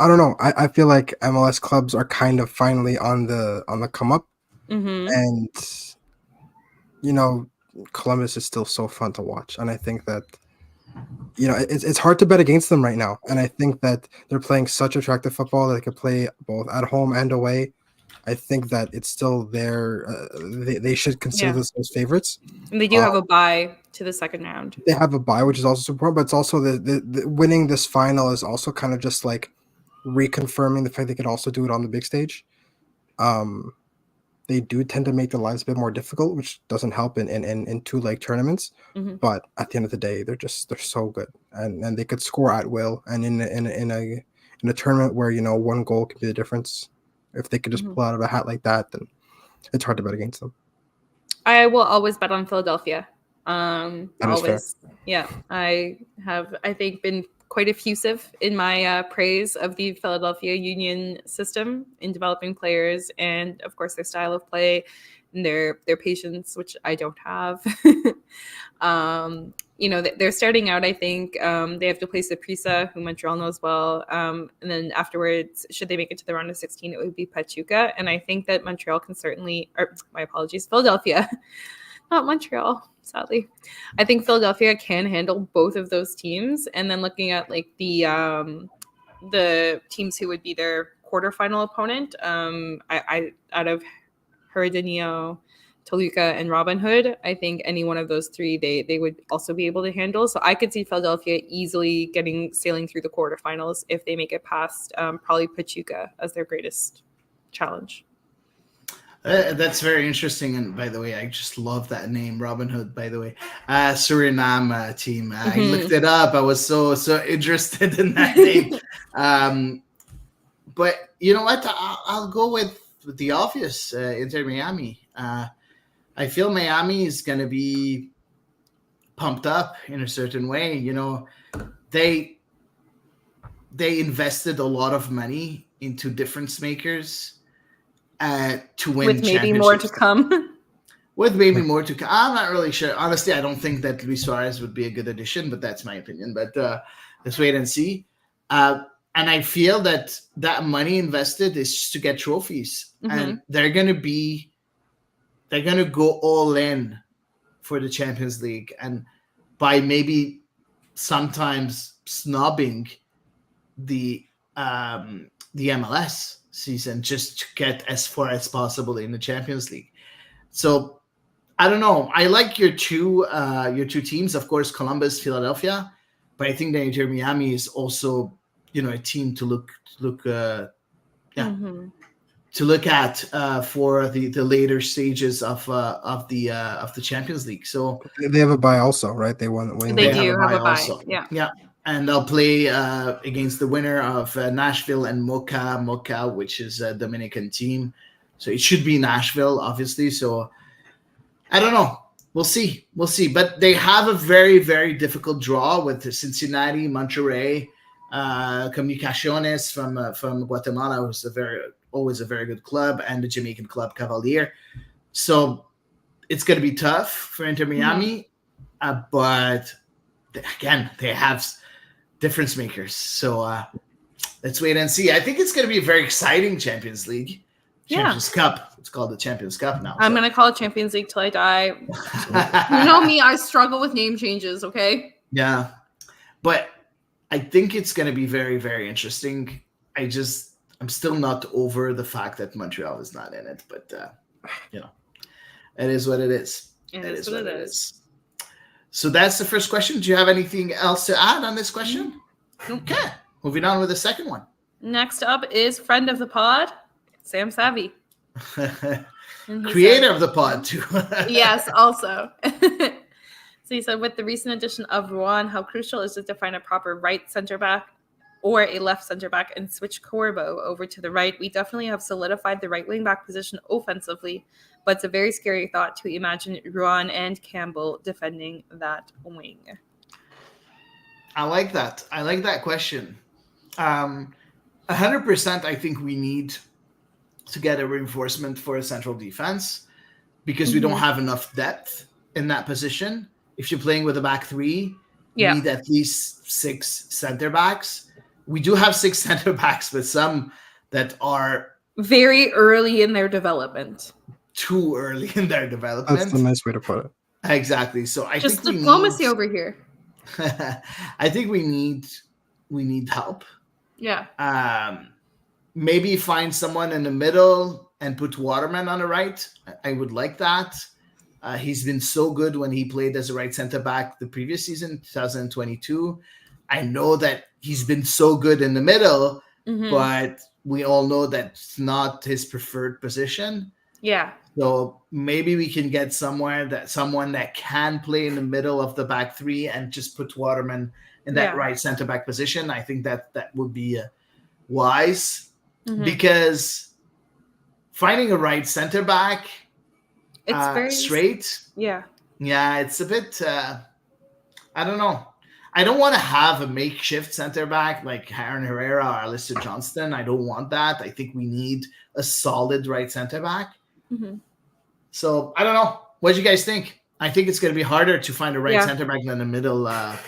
I don't know. I feel like MLS clubs are kind of finally on the come up, and Columbus is still so fun to watch, and I think that it's hard to bet against them right now, and I think that they're playing such attractive football that they could play both at home and away. I think that it's still there. They should consider this as favorites. And they do have a bye to the second round. They have a bye, which is also super important, but it's also the winning this final is also kind of just like reconfirming the fact they could also do it on the big stage. They do tend to make their lives a bit more difficult, which doesn't help in 2 leg tournaments. But at the end of the day, they're so good, and they could score at will. And in a tournament where 1 goal can be the difference, if they could just pull out of a hat like that, then it's hard to bet against them. I will always bet on Philadelphia. Always. Yeah, I think been quite effusive in my praise of the Philadelphia Union system in developing players, and of course their style of play and their patience, which I don't have. They're starting out. I think they have to play Saprissa, who Montreal knows well, and then afterwards, should they make it to the round of 16, it would be Pachuca. And I think that Montreal can Philadelphia, not Montreal. Sadly, I think Philadelphia can handle both of those teams. And then looking at like the teams who would be their quarterfinal opponent, I out of Herediano, Toluca, and Robin Hood, I think any one of those 3 they would also be able to handle. So I could see Philadelphia easily sailing through the quarterfinals if they make it past probably Pachuca as their greatest challenge. That's very interesting. And by the way, I just love that name, Robin Hood. By the way, Suriname team. I looked it up. I was so interested in that name. But you know what? I'll go with the obvious. Inter Miami. I feel Miami is going to be pumped up in a certain way. You know, they invested a lot of money into difference makers to win with maybe more to come. With maybe more to come. I'm not really sure. Honestly, I don't think that Luis Suarez would be a good addition, but that's my opinion. But let's wait and see. And I feel that money invested is just to get trophies. And they're going to go all in for the Champions League. And by maybe sometimes snubbing the MLS season just to get as far as possible in the Champions League. So I don't know. I like your two teams, of course, Columbus, Philadelphia, but I think that Inter Miami is also, you know, a team to look at for the later stages of the Champions League. So they have a bye also, right? They won. They do have a bye. Also. Yeah. And they'll play against the winner of Nashville and Mocha, which is a Dominican team. So it should be Nashville, obviously. So I don't know. We'll see. But they have a very, very difficult draw with Cincinnati, Monterrey, Comunicaciones from Guatemala, who's always a very good club, and the Jamaican club Cavalier. So it's going to be tough for Inter Miami. But again, they have difference makers. So let's wait and see. I think it's going to be a very exciting Champions League. Champions Cup. It's called the Champions Cup now. I'm going to call it Champions League till I die. You know me, I struggle with name changes, okay? Yeah. But I think it's going to be very, very interesting. I'm still not over the fact that Montreal is not in it. But, you know, it is what it is. It is what it is. So that's the first question. Do you have anything else to add on this question? Okay. Moving on with the second one. Next up is friend of the pod, Sam Savvy. Creator of the pod, too. Yes, also. So he said, with the recent addition of Ruan, how crucial is it to find a proper right center back or a left center back and switch Corbo over to the right? We definitely have solidified the right wing back position offensively, but it's a very scary thought to imagine Ruan and Campbell defending that wing. I like that. I like that question. 100%, I think we need to get a reinforcement for a central defense because we don't have enough depth in that position. If you're playing with a back three, you need at least 6 center backs. We do have 6 center backs, but some that are very early in their development. Too early in their development. That's the nice way to put it. Exactly. So I just think diplomacy over here. I think we need help. Yeah. Maybe find someone in the middle and put Waterman on the right. I would like that. He's been so good when he played as a right center back the previous season, 2022. I know that he's been so good in the middle, but we all know that's not his preferred position. Yeah. So maybe we can get someone that can play in the middle of the back three and just put Waterman in that right center back position. I think that would be wise because finding a right center back it's very straight. Yeah, it's a bit. I don't know. I don't want to have a makeshift center back like Aaron Herrera or Alistair Johnston. I don't want that. I think we need a solid right center back. So I don't know. What do you guys think? I think it's going to be harder to find a right center back than the middle of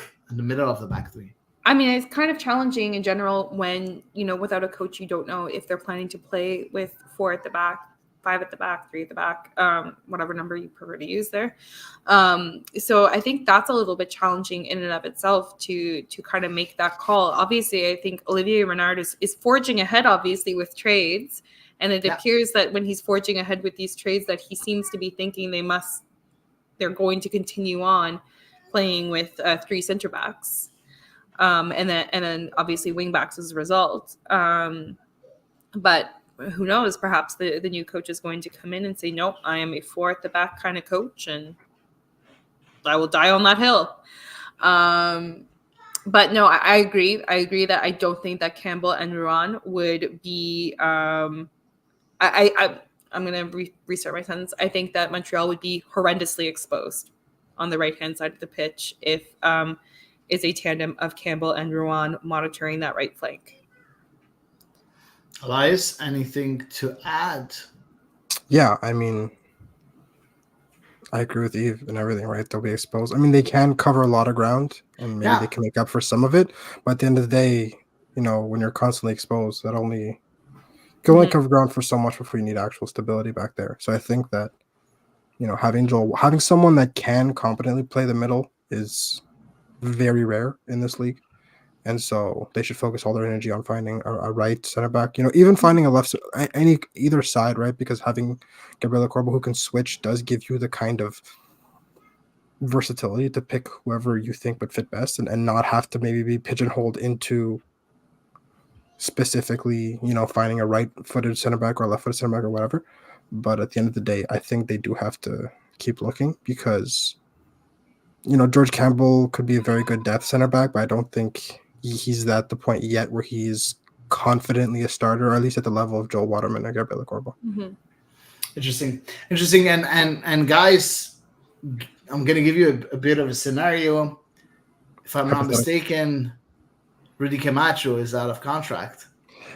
the back three. I mean, it's kind of challenging in general when, you know, without a coach, you don't know if they're planning to play with 4 at the back, 5 at the back, 3 at the back, whatever number you prefer to use there. So I think that's a little bit challenging in and of itself to kind of make that call. Obviously, I think Olivier Renard is forging ahead, obviously, with trades. And it appears that when he's forging ahead with these trades that he seems to be thinking they're going to continue on playing with 3 center backs. And then obviously wing backs as a result. But who knows? Perhaps the new coach is going to come in and say, "Nope, I am a 4 at the back kind of coach, and I will die on that hill." But no, I agree. I agree that I don't think that Campbell and Ruan would be. I'm going to restart my sentence. I think that Montreal would be horrendously exposed on the right-hand side of the pitch if is a tandem of Campbell and Ruan monitoring that right flank. Elias, anything to add? Yeah, I mean, I agree with Eve and everything, right? They'll be exposed. I mean, they can cover a lot of ground, and maybe they can make up for some of it. But at the end of the day, when you're constantly exposed, that you can only cover ground for so much before you need actual stability back there. So I think that, having someone that can competently play the middle is very rare in this league. And so they should focus all their energy on finding a right center back, even finding a left, either side, right? Because having Gabriel Corbo who can switch does give you the kind of versatility to pick whoever you think would fit best and not have to maybe be pigeonholed into specifically, finding a right-footed center back or a left-footed center back or whatever. But at the end of the day, I think they do have to keep looking because, George Campbell could be a very good depth center back, but I don't think he's at the point yet where he's confidently a starter, or at least at the level of Joel Waterman and Gabriel Corbo. Interesting. And guys, I'm going to give you a bit of a scenario. If I'm not mistaken, Rudy Camacho is out of contract.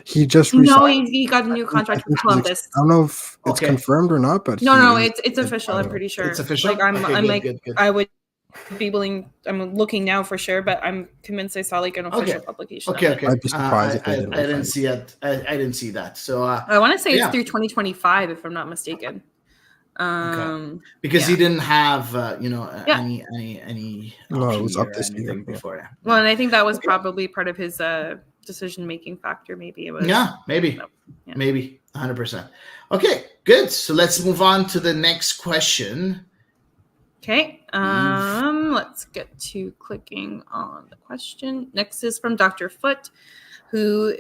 He just he got a new contract with Columbus. I don't know if it's confirmed or not, but no, it's official. I'm pretty sure it's official. Good. I would be willing. I'm looking now for sure, but I'm convinced I saw an official publication. Okay. I'd be surprised if I didn't see it. I didn't see that. So I want to say it's through 2025, if I'm not mistaken. Because he didn't have any it was up this year before. Yeah. Well, and I think that was probably part of his decision-making factor. Maybe it was. Maybe 100%. Okay, good. So let's move on to the next question. Okay, let's get to clicking on the question. Next is from Dr. Foot, who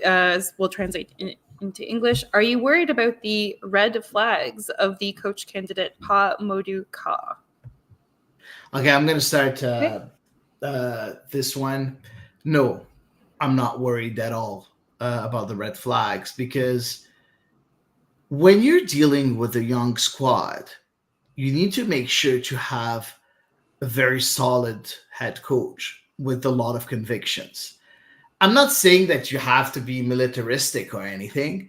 will translate into English. Are you worried about the red flags of the coach candidate Pa Modu Ka? Okay, I'm going to start this one. No, I'm not worried at all about the red flags, because when you're dealing with a young squad, you need to make sure to have a very solid head coach with a lot of convictions. I'm not saying that you have to be militaristic or anything,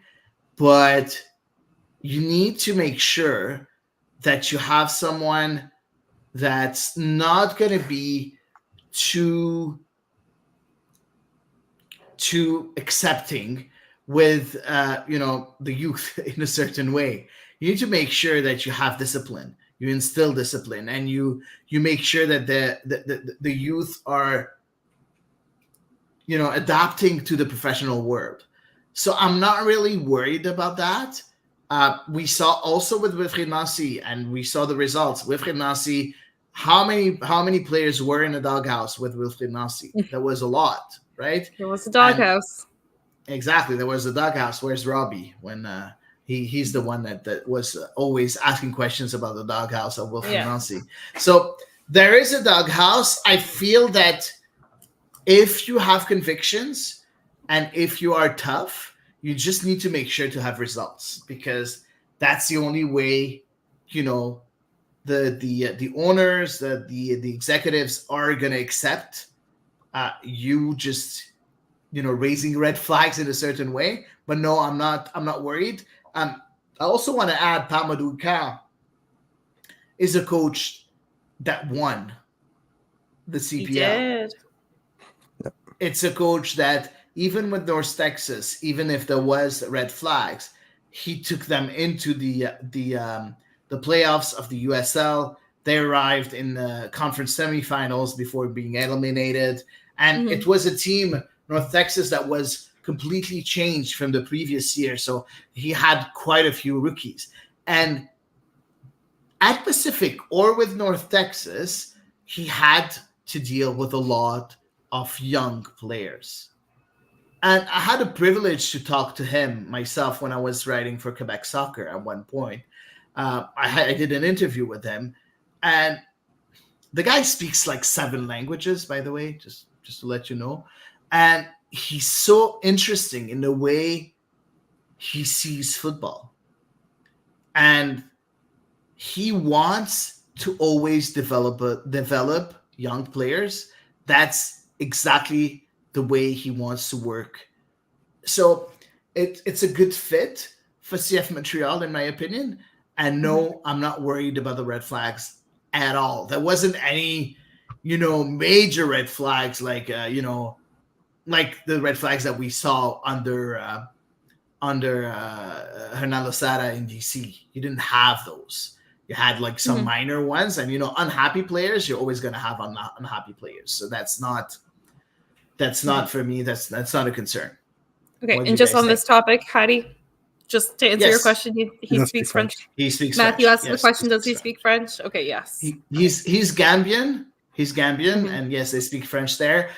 but you need to make sure that you have someone that's not going to be too accepting with the youth in a certain way. You need to make sure that you have discipline, you instill discipline, and you make sure that the youth are adapting to the professional world. So I'm not really worried about that. We saw also with Wilfried Nancy, and we saw the results. Wilfried Nancy, how many players were in the doghouse with Wilfried Nancy? There was a lot, right? There was a doghouse. Exactly, there was a doghouse. Where's Robbie when he's the one that was always asking questions about the doghouse of Wilfried Nancy? So there is a doghouse. I feel that if you have convictions and if you are tough, you just need to make sure to have results, because that's the only way, the owners, the executives are going to accept you just, raising red flags in a certain way. But no, I'm not worried. I also want to add Pa Modu Ka is a coach that won the CPL. He did. It's a coach that, even with North Texas, even if there was red flags, he took them into the playoffs of the USL. They arrived in the conference semifinals before being eliminated. And it was a team, North Texas, that was completely changed from the previous year. So he had quite a few rookies. And at Pacific or with North Texas, he had to deal with a lot of young players. And I had the privilege to talk to him myself when I was writing for Quebec Soccer at one point. I did an interview with him, and the guy speaks like 7 languages, by the way, just to let you know. And he's so interesting in the way he sees football. And he wants to always develop young players. That's exactly the way he wants to work. So it's a good fit for CF Montreal, in my opinion. And no, I'm not worried about the red flags at all. There wasn't any, major red flags like like the red flags that we saw under Hernan Losada in DC. You didn't have those. You had like some minor ones, and unhappy players. You're always going to have unhappy players. So that's not for me. That's not a concern. Okay, and just on this topic, Hady, just to answer your question, he speaks French. He speaks Matthew French. asked the question, does he speak French? Okay, yes. He's Gambian. He's Gambian, and yes, they speak French there.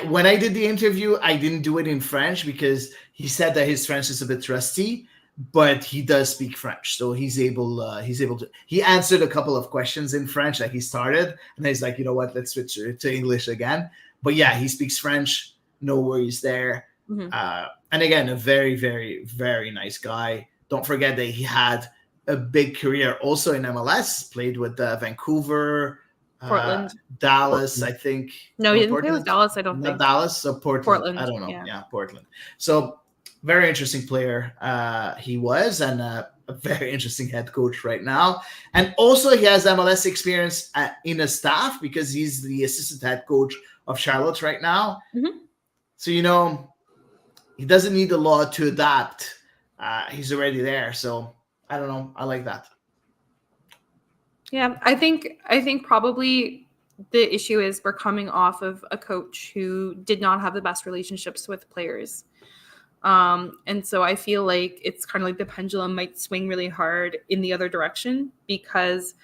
When I did the interview, I didn't do it in French because he said that his French is a bit rusty, but he does speak French, so he's able to. He answered a couple of questions in French, like he started, and he's like, you know what, let's switch to English again. But yeah, he speaks French. No worries there. And again, a very, very, very nice guy. Don't forget that he had a big career also in MLS, played with Vancouver, Portland, Dallas, I think. No, he didn't play with Dallas, I don't think. Not Dallas, so Portland. I don't know. Yeah, Portland. So very interesting player he was, and a very interesting head coach right now. And also he has MLS experience in a staff because he's the assistant head coach of Charlotte right now. So, he doesn't need the law to adapt. He's already there. So I don't know. I like that. Yeah, I think probably the issue is we're coming off of a coach who did not have the best relationships with players. And so I feel like it's kind of like the pendulum might swing really hard in the other direction because,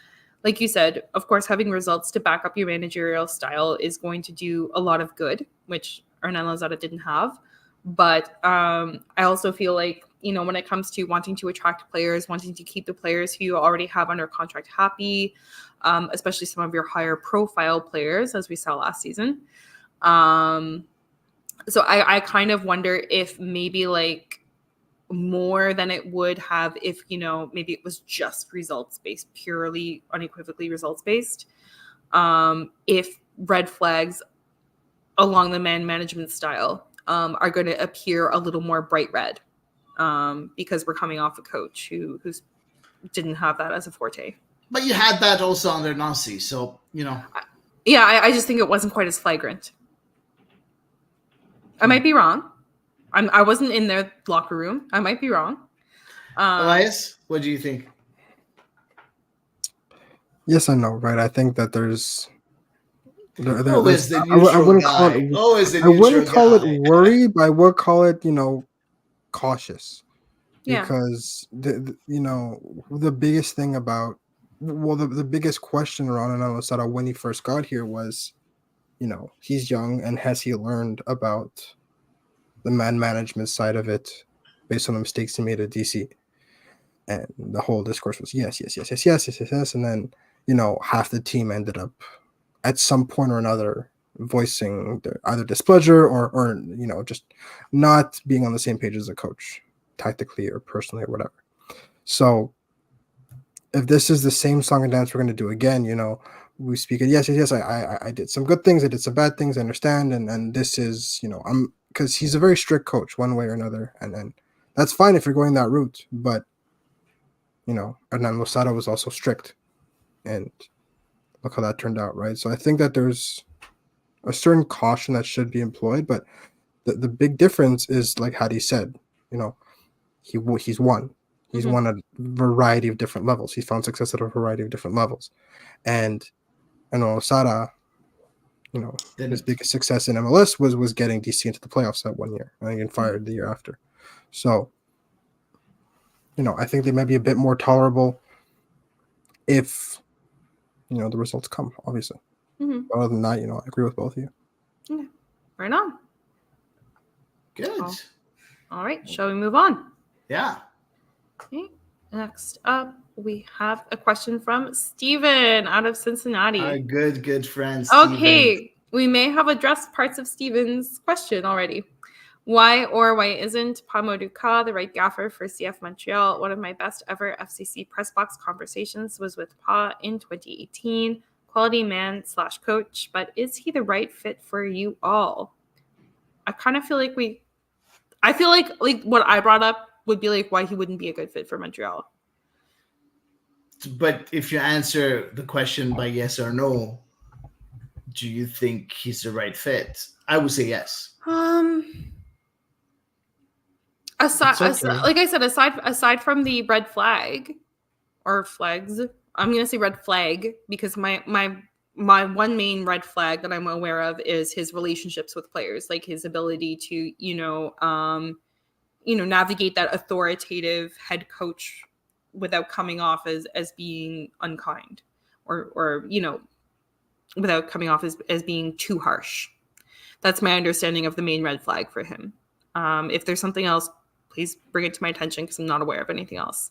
like you said, of course, having results to back up your managerial style is going to do a lot of good, which Hernan Losada didn't have. But I also feel like, when it comes to wanting to attract players, wanting to keep the players who you already have under contract happy, especially some of your higher profile players, as we saw last season. So I kind of wonder if maybe like more than it would have if, maybe it was just results-based, purely unequivocally results-based. If red flags along the man management style are going to appear a little more bright red because we're coming off a coach who didn't have that as a forte. But you had that also under Nancy, so, Yeah, I just think it wasn't quite as flagrant. I might be wrong. I wasn't in their locker room. I might be wrong. Elias, what do you think? Yes, I know, right? I think that there's always the neutral guy. Always the neutral guy. I wouldn't call it worry, but I would call it, cautious. Yeah. Because the biggest thing about the biggest question around Hernan Losada when he first got here was, he's young and has he learned about the man management side of it based on the mistakes he made at DC? And the whole discourse was yes. And then, half the team ended up at some point or another voicing either displeasure or just not being on the same page as a coach, tactically or personally or whatever. So if this is the same song and dance we're going to do again, we speak it. Yes. I did some good things. I did some bad things. I understand. And this is, because he's a very strict coach one way or another. And that's fine if you're going that route. But, Hernan Losada was also strict. And look how that turned out, right? So I think that there's a certain caution that should be employed. But the big difference is, like Hady said, he's won. He's won a variety of different levels. He's found success at a variety of different levels. And Losada, his biggest success in MLS was getting DC into the playoffs that 1 year and getting fired the year after. So, I think they might be a bit more tolerable if, the results come, obviously. Other than that, I agree with both of you. Yeah. Right on. Good. Oh. All right. Shall we move on? Yeah. Okay. Next up, we have a question from Steven out of Cincinnati. Our good friend, Steven. Okay. We may have addressed parts of Steven's question already. Why isn't Pamo Duka the right gaffer for CF Montreal? One of my best ever FCC press box conversations was with Pa in 2018. Quality man / coach, but is he the right fit for you all? I kind of feel like I feel like what I brought up would be like why he wouldn't be a good fit for Montreal. But if you answer the question by yes or no, do you think he's the right fit? I would say yes. Like I said, aside from the red flag or flags, I'm gonna say red flag because my one main red flag that I'm aware of is his relationships with players, like his ability to navigate that authoritative head coach without coming off as being unkind or without coming off as being too harsh. That's my understanding of the main red flag for him. If there's something else, please bring it to my attention because I'm not aware of anything else.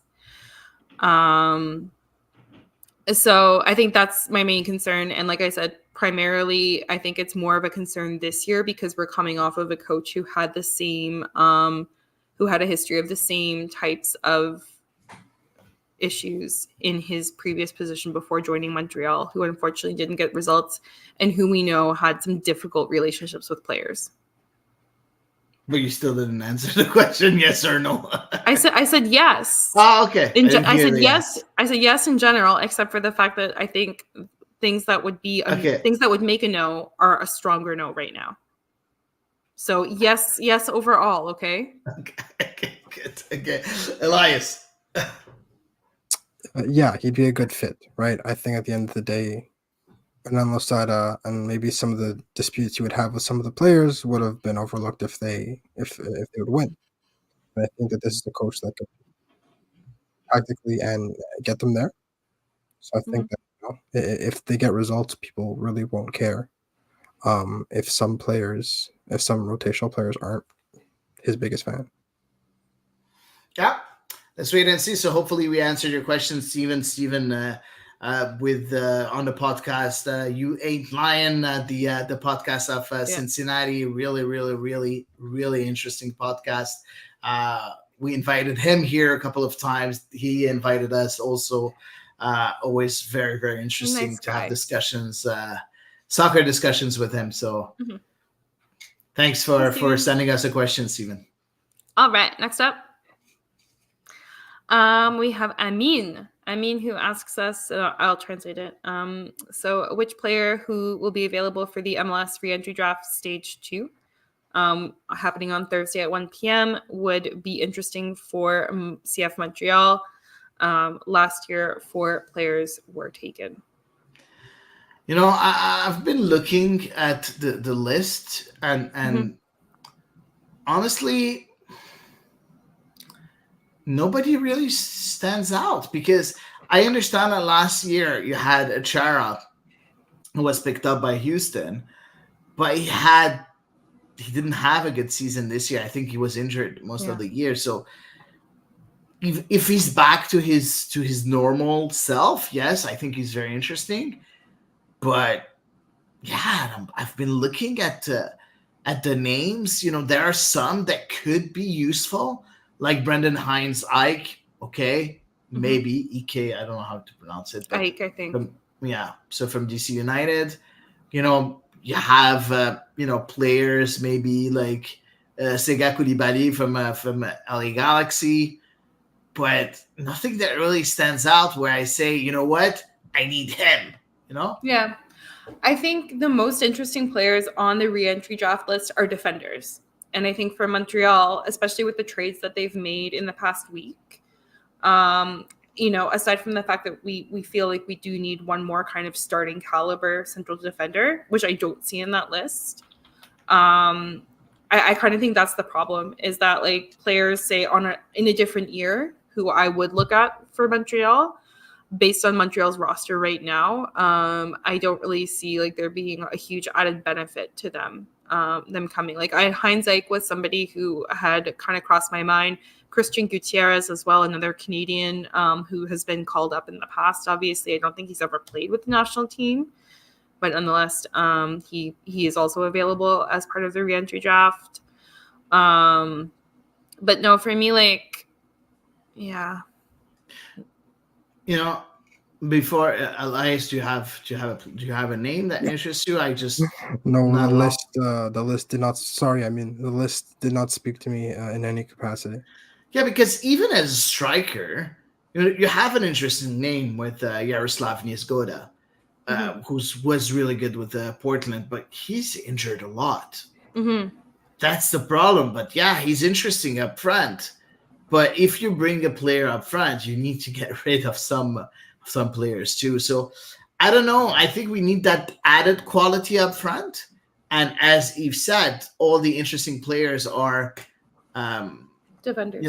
So I think that's my main concern. And like I said, primarily, I think it's more of a concern this year because we're coming off of a coach who had the same, who had a history of the same types of issues in his previous position before joining Montreal, who unfortunately didn't get results and who we know had some difficult relationships with players. But you still didn't answer the question, yes or no. I said yes. Oh, okay. I said yes. I said yes in general, except for the fact that I think things that would make a no are a stronger no right now. So yes overall. Okay. Okay, good. Okay, Elias. Yeah, he'd be a good fit, right? I think at the end of the day, Anello Sada and maybe some of the disputes you would have with some of the players would have been overlooked if they would win. And I think that this is the coach that could tactically and get them there. So I think that if they get results, people really won't care. If some rotational players aren't his biggest fan. Yeah, let's wait and see. So hopefully we answered your question, Steven. With on the podcast, You Ain't Lying, the podcast of Cincinnati. Really interesting podcast. We invited him here a couple of times. He invited us also. Always very interesting to have discussions, soccer discussions with him. So thanks for sending us a question, Steven. All right, next up. We have Amin who asks us, I'll translate it. So which player who will be available for the MLS re-entry draft stage 2 happening on Thursday at 1 p.m. would be interesting for CF Montreal. Last year 4 players were taken. I've been looking at the list and honestly, nobody really stands out because I understand that last year you had Achara who was picked up by Houston, but he didn't have a good season this year. I think he was injured most of the year. So if he's back to his normal self, yes, I think he's very interesting. But yeah, I've been looking at the names. There are some that could be useful, like Brendan Hines Ike. Okay, maybe Ike. I don't know how to pronounce it. But Ike, I think. So from DC United, you have players maybe like Sega Koulibaly from LA Galaxy, but nothing that really stands out where I say, you know what, I need him. Yeah, I think the most interesting players on the re-entry draft list are defenders, and I think for Montreal, especially with the trades that they've made in the past week, aside from the fact that we feel like we do need one more kind of starting caliber central defender, which I don't see in that list. I kind of think that's the problem, is that like players say in a different year who I would look at for Montreal based on Montreal's roster right now. I don't really see like there being a huge added benefit to them them coming. Like Heinzike was somebody who had kind of crossed my mind. Christian Gutierrez as well, another Canadian who has been called up in the past. Obviously, I don't think he's ever played with the national team, but nonetheless, he is also available as part of the reentry draft. But no, for me, like, yeah. Before Elias, do you have a name that interests you? I just no. The list did not. Sorry, I mean the list did not speak to me in any capacity. Yeah, because even as a striker, you have an interesting name with Yaroslav Niezgoda, who was really good with Portland, but he's injured a lot. That's the problem. But yeah, he's interesting up front. But if you bring a player up front, you need to get rid of some players too. So I don't know. I think we need that added quality up front. And as Eve said, all the interesting players are defenders.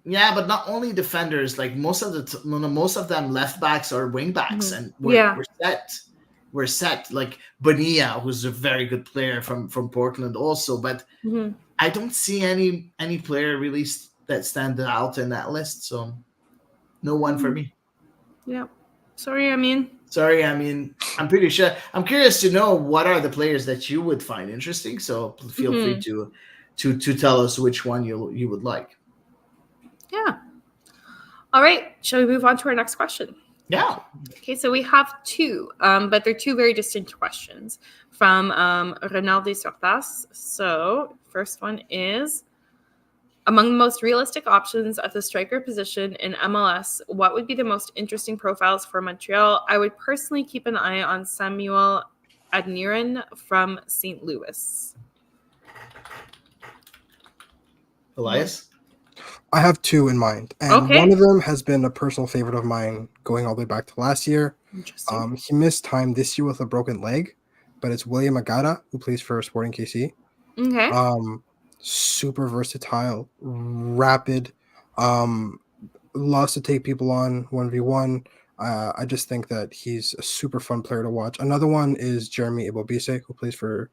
Yeah, but not only defenders. Like most of them left backs or wing backs, and we're set. Like Bonilla, who's a very good player from Portland, also. But I don't see any player really that stand out in that list. So no one for me. Yeah. Sorry, I mean, I'm pretty sure. I'm curious to know what are the players that you would find interesting. So feel free to tell us which one you would like. Yeah. All right. Shall we move on to our next question? Yeah. Okay, so we have two, but they're two very distinct questions from Renaldi Sortas. So first one is, among the most realistic options at the striker position in MLS, what would be the most interesting profiles for Montreal? I would personally keep an eye on Samuel Adniran from St. Louis. Elias? I have two in mind, and one of them has been a personal favorite of mine going all the way back to last year. He missed time this year with a broken leg, but it's William Agada, who plays for Sporting KC. Okay. Super versatile, rapid, loves to take people on 1v1. I just think that he's a super fun player to watch. Another one is Jeremy Ibobise, who plays for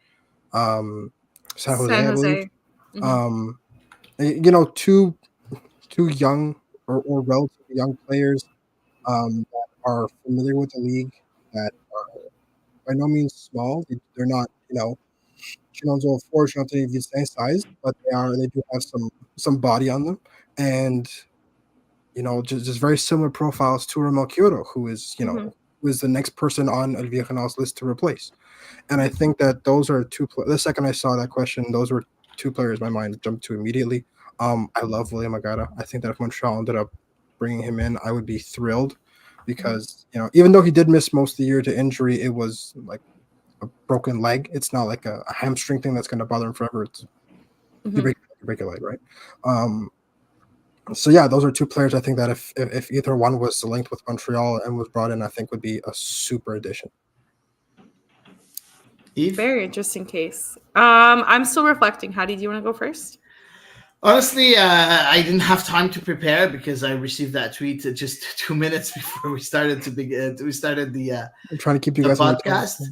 San Jose, I believe. Two young or relatively young players that are familiar with the league, that are by no means small. They're not, Chinonzo 4, Chinonzo the same size, but they do have some body on them, and just very similar profiles to Ramel Kyoto, who is who is the next person on Olivier Renald's list to replace. And I think that those are two. The second I saw that question, those were two players my mind jumped to immediately. I love William Agada. I think that if Montreal ended up bringing him in, I would be thrilled, because even though he did miss most of the year to injury, it was like a broken leg. It's not like a hamstring thing that's going to bother him forever. It's you break a leg, right? So yeah, those are two players I think that if either one was linked with Montreal and was brought in, I think would be a super addition. Eve? Very interesting case. I'm still reflecting. Hady, do you want to go first? Honestly, I didn't have time to prepare because I received that tweet just 2 minutes before we started the I'm trying to keep you guys podcast.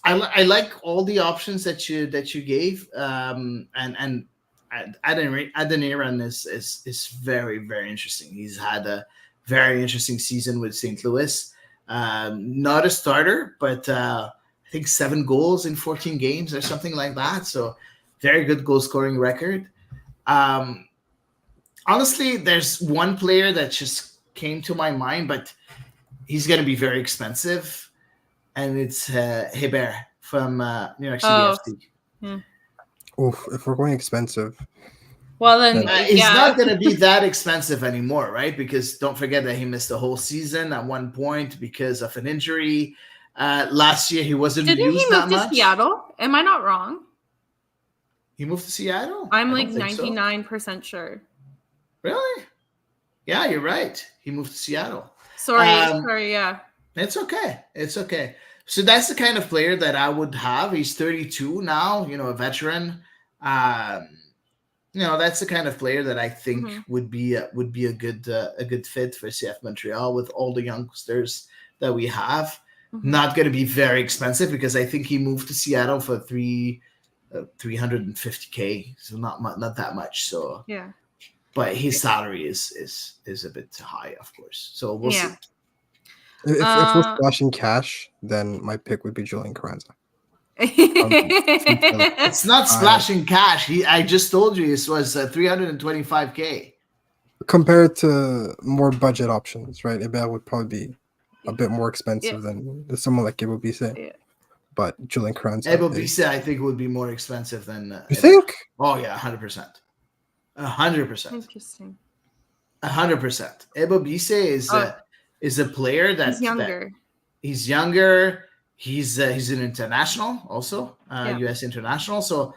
I like all the options that you gave, and Adeniran is very, very interesting. He's had a very interesting season with St. Louis. Not a starter, but I think 7 goals in 14 games or something like that. So very good goal scoring record. Honestly, there's one player that just came to my mind, but he's going to be very expensive, and it's Hebert from New York City FC. Yeah. Oof, if we're going expensive. Well, then he's not going to be that expensive anymore, right? Because don't forget that he missed the whole season at one point because of an injury. Last year, he wasn't used that much. Didn't he move to Seattle? Am I not wrong? He moved to Seattle? I'm like 99% sure. Really? Yeah, you're right. He moved to Seattle. Sorry, yeah. It's okay. So that's the kind of player that I would have. He's 32 now, a veteran. That's the kind of player that I think would be a good fit for CF Montreal with all the youngsters that we have. Not going to be very expensive because I think he moved to Seattle for 350K, so not that much. So yeah, but his salary is a bit high, of course. So we'll see. If we're splashing cash, then my pick would be Julian Carranza. It's not splashing cash. I just told you this was 325K. Compared to more budget options, right? That would probably be a bit more expensive than someone like Ibo Bise. Yeah. But Julian Carranza. Ibo Bise, I think, would be more expensive than. You think? Oh yeah, 100%. 100%. Interesting. 100%. Ibo Bise is a player that he's younger. He's younger. He's an international also, U.S. international. So,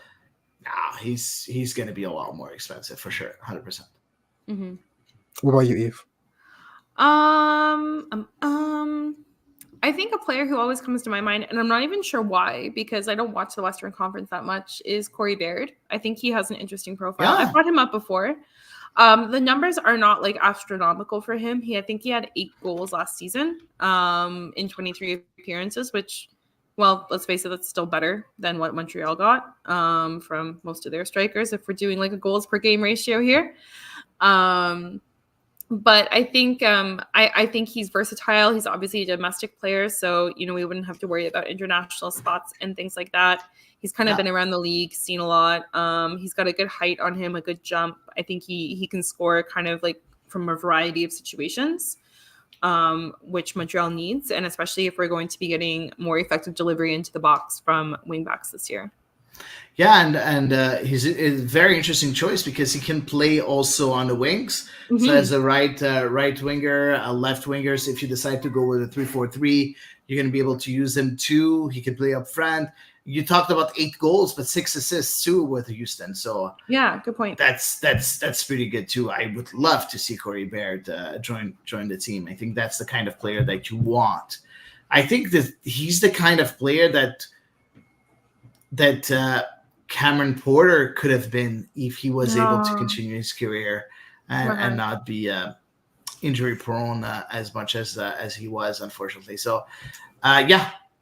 he's going to be a lot more expensive for sure, 100%. Mm-hmm. What about you, Eve? I think a player who always comes to my mind, and I'm not even sure why, because I don't watch the Western Conference that much, is Corey Baird. I think he has an interesting profile. I've brought him up before. The numbers are not like astronomical for him. I think he had 8 goals last season in 23 appearances, which, well, let's face it, that's still better than what Montreal got from most of their strikers, if we're doing like a goals per game ratio here. But I think I think he's versatile. He's obviously a domestic player, so we wouldn't have to worry about international spots and things like that. He's kind of been around the league, seen a lot. He's got a good height on him, a good jump. I think he can score kind of like from a variety of situations, which Montreal needs, and especially if we're going to be getting more effective delivery into the box from wingbacks this year. Yeah, and he's a very interesting choice because he can play also on the wings. Mm-hmm. So as a right winger, a left winger. So if you decide to go with a 3-4-3, you're going to be able to use him too. He can play up front. You talked about 8 goals, but 6 assists too with Houston. So yeah, good point. That's pretty good too. I would love to see Corey Baird join the team. I think that's the kind of player that you want. I think that he's the kind of player that Cameron Porter could have been if he was able to continue his career and not be injury prone as much as he was, unfortunately. So,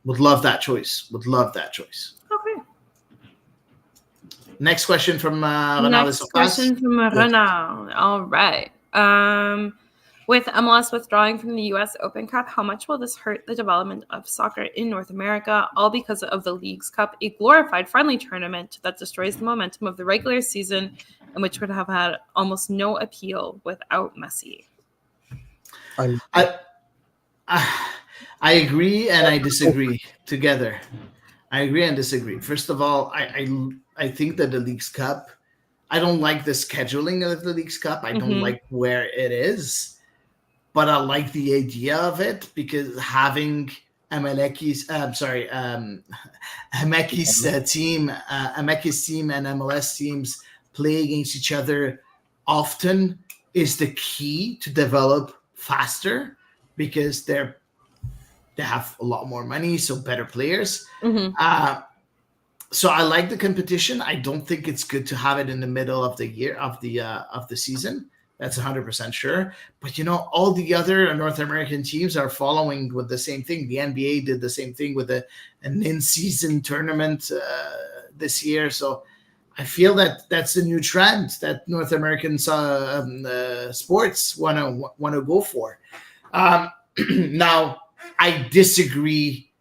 would love that choice. Okay. Next question from Renal. Next question from Renal. All right. With MLS withdrawing from the U.S. Open Cup, how much will this hurt the development of soccer in North America? All because of the Leagues Cup, a glorified friendly tournament that destroys the momentum of the regular season and which would have had almost no appeal without Messi. I agree and I disagree together. I agree and disagree. First of all, I think that the Leagues Cup, I don't like the scheduling of the Leagues Cup. I don't like where it is, but I like the idea of it because having Hemeki's team and MLS teams play against each other often is the key to develop faster because they have a lot more money, so better players. So I like the competition. I don't think it's good to have it in the middle of the year of the season. That's 100% sure. But all the other North American teams are following with the same thing. The NBA did the same thing with an in-season tournament this year. So I feel that that's a new trend that North American sports want to go for. Now, I disagree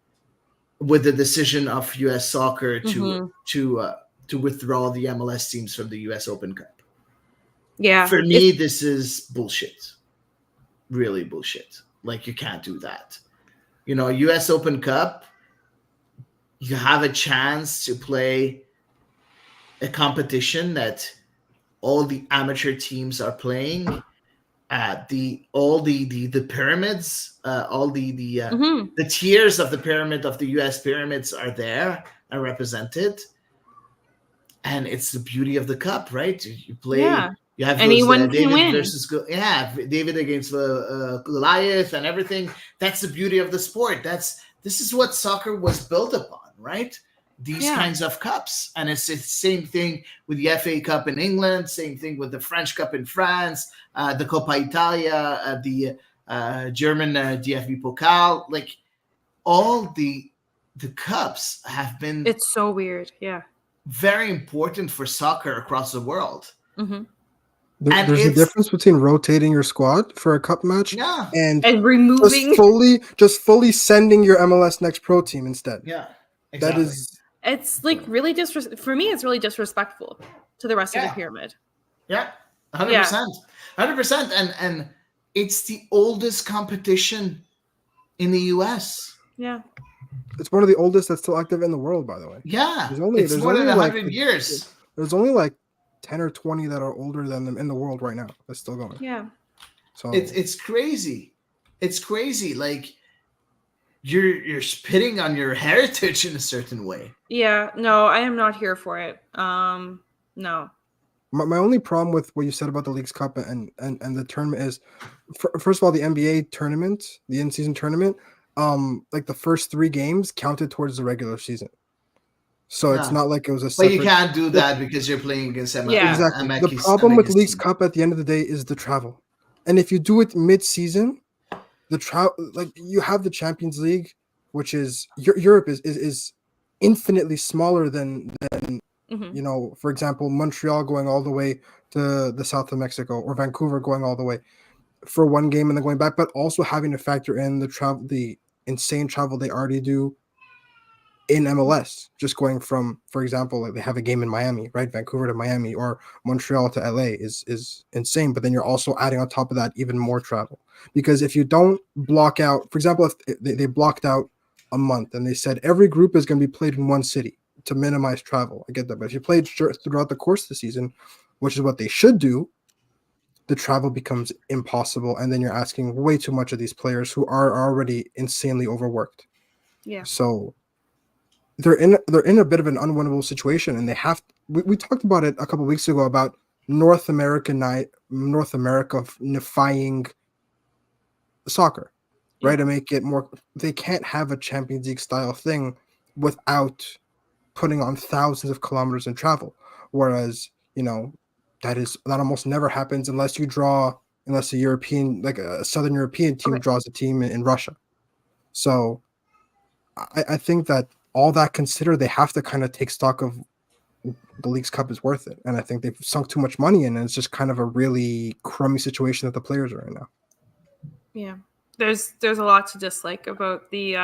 with the decision of U.S. Soccer to withdraw the MLS teams from the U.S. Open Cup. Yeah. For me, this is bullshit. Really bullshit. Like, you can't do that. U.S. Open Cup, you have a chance to play a competition that all the amateur teams are playing. All the pyramids, all the tiers of the pyramid of the U.S. pyramids are represented, and it's the beauty of the cup, right? You play. Yeah. You have anyone David can win. Versus David against Goliath and everything. That's the beauty of the sport. This is what soccer was built upon, right? These kinds of cups. And it's the same thing with the FA Cup in England, same thing with the French Cup in France, the Coppa Italia, the German DFB Pokal. Like, all the cups have been It's so weird. Yeah. very important for soccer across the world. Mm-hmm. There's a difference between rotating your squad for a cup match and removing just fully sending your MLS Next Pro team instead. Yeah, exactly. That is. It's like really for me. It's really disrespectful to the rest of the pyramid. Yeah, 100%, 100%, and it's the oldest competition in the U.S. Yeah, it's one of the oldest that's still active in the world, by the way. Yeah, there's more only than 100 years. There's only like 10 or 20 that are older than them in the world right now. That's still going. Yeah. So it's crazy. It's crazy. Like you're spitting on your heritage in a certain way. Yeah. No, I am not here for it. No. My only problem with what you said about the Leagues Cup and the tournament is, first of all, the NBA tournament, the in-season tournament, like the first 3 games counted towards the regular season. So it's not like it was a separate... But you can't do that because you're playing against MLS. Exactly. The problem with Leagues Cup at the end of the day is the travel. And if you do it mid-season, the travel, like you have the Champions League, which is Europe is infinitely smaller than you know, for example, Montreal going all the way to the south of Mexico, or Vancouver going all the way for one game and then going back, but also having to factor in the insane travel they already do in MLS, just going from, for example, like they have a game in Miami, right? Vancouver to Miami or Montreal to LA is insane. But then you're also adding on top of that even more travel, because if you don't block out, for example, if they blocked out a month and they said every group is going to be played in one city to minimize travel, I get that. But if you played throughout the course of the season, which is what they should do, the travel becomes impossible, and then you're asking way too much of these players who are already insanely overworked. Yeah. So they're in a bit of an unwinnable situation, and they have. We talked about it a couple of weeks ago about North Americanifying soccer, right? To make it more, they can't have a Champions League style thing without putting on thousands of kilometers in travel. Whereas, you know, that almost never happens unless a European, like a Southern European team draws a team in Russia. So I think that all that considered, they have to kind of take stock of the Leagues Cup is worth it. And I think they've sunk too much money in, and it's just kind of a really crummy situation that the players are in now. Yeah. There's a lot to dislike about the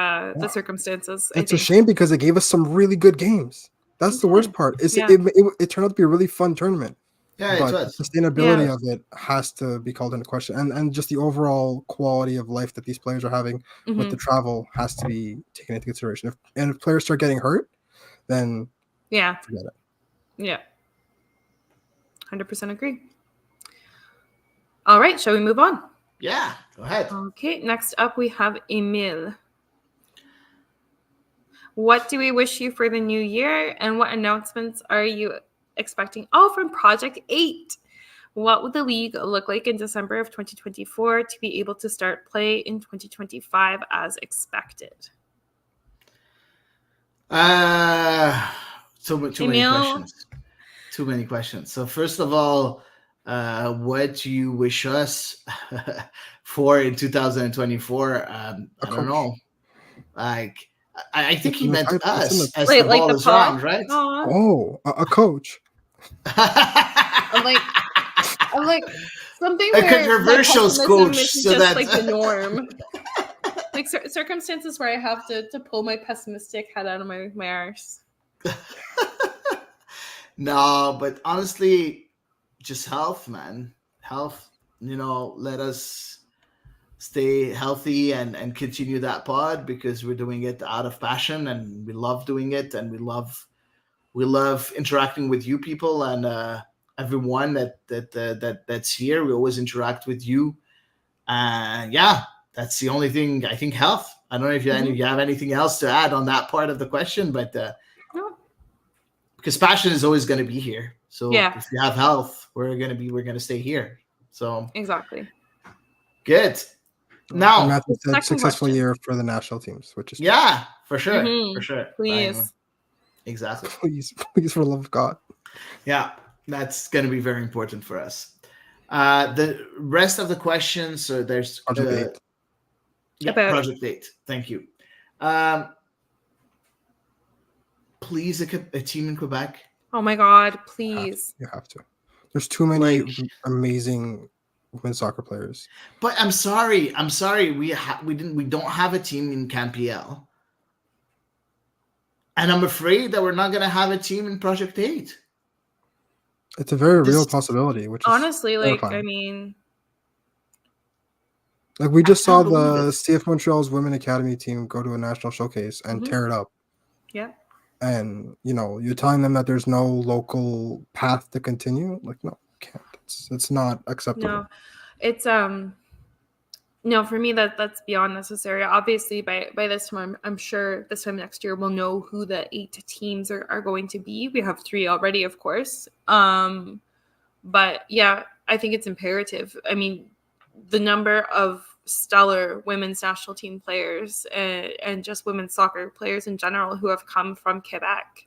circumstances. It's a shame because it gave us some really good games. That's the worst part. It turned out to be a really fun tournament. Yeah, but the sustainability of it has to be called into question, and just the overall quality of life that these players are having with the travel has to be taken into consideration. If players start getting hurt, then forget it. Yeah, 100% agree. All right, shall we move on? Yeah, go ahead. Okay, next up we have Emil. What do we wish you for the new year, and what announcements are you expecting from Project 8? What would the league look like in December of 2024 to be able to start play in 2025 as expected? Too many questions. Too many questions. So first of all, what do you wish us for in 2024? I don't know. Like, I think he meant us as the ball is round, right? Oh, a coach. I'm like something a controversial coach, so just that's like the norm. Like circumstances where I have to pull my pessimistic head out of my arse. No, but honestly, just health, man. Health. You know, let us stay healthy and continue that pod, because we're doing it out of passion and we love doing it, and we love interacting with you people and everyone that's here. We always interact with you. That's the only thing. I think health. I don't know if you have anything else to add on that part of the question, but because passion is always going to be here. So if you have health, we're going to stay here. So exactly. Good. Now, Matthew said successful year for the national teams, which is for sure, for sure. Please. Exactly. Please, for the love of God. Yeah, that's going to be very important for us. The rest of the questions, so there's Project 8. Project 8. Thank you. Please, a team in Quebec. Oh my God, please. You have to. There's too many Like, amazing women's soccer players. But I'm sorry. We don't have a team in CanPL. And I'm afraid that we're not going to have a team in Project 8. It's a very real possibility, which is honestly, like, terrifying. I mean, like we just saw can't believe the it. CF Montreal's Women Academy team go to a national showcase and tear it up. Yeah. And you're telling them that there's no local path to continue. Like, no, you can't. It's not acceptable. No, it's no, for me that's beyond necessary. Obviously, by this time, I'm sure this time next year we'll know who the 8 teams are going to be. We have 3 already, of course. But yeah, I think it's imperative. I mean, the number of stellar women's national team players and just women's soccer players in general who have come from Quebec,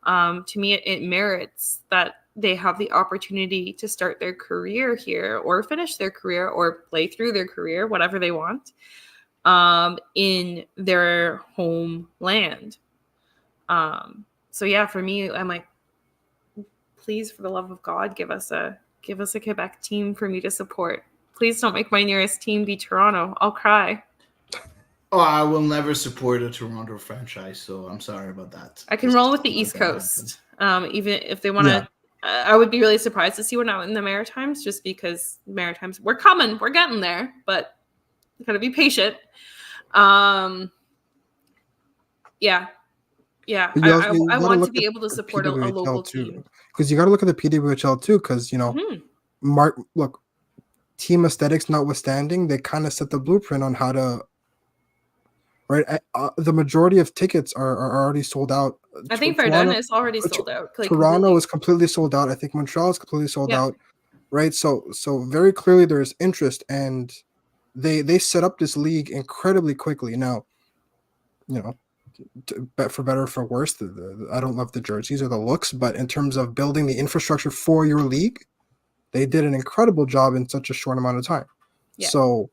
to me, it merits that they have the opportunity to start their career here or finish their career or play through their career, whatever they want, in their homeland. So yeah, for me, I'm like, please, for the love of God, give us a Quebec team for me to support. Please don't make my nearest team be Toronto. I'll cry. Oh, I will never support a Toronto franchise, so I'm sorry about that. I can roll with the East Coast, even if they want to. Yeah. I would be really surprised to see one out in the Maritimes, just because Maritimes, we're coming, we're getting there, but you gotta be patient. Yeah. I want to be able to support a local team. Because you got to look at the PWHL too, because look, team aesthetics notwithstanding, they kind of set the blueprint on how to. Right, the majority of tickets are already sold out. I think Verdun is already sold out. Like, Toronto is completely sold out. I think Montreal is completely sold out. Right, so very clearly there is interest, and they set up this league incredibly quickly. Now, for better or for worse, I don't love the jerseys or the looks, but in terms of building the infrastructure for your league, they did an incredible job in such a short amount of time. Yeah. So,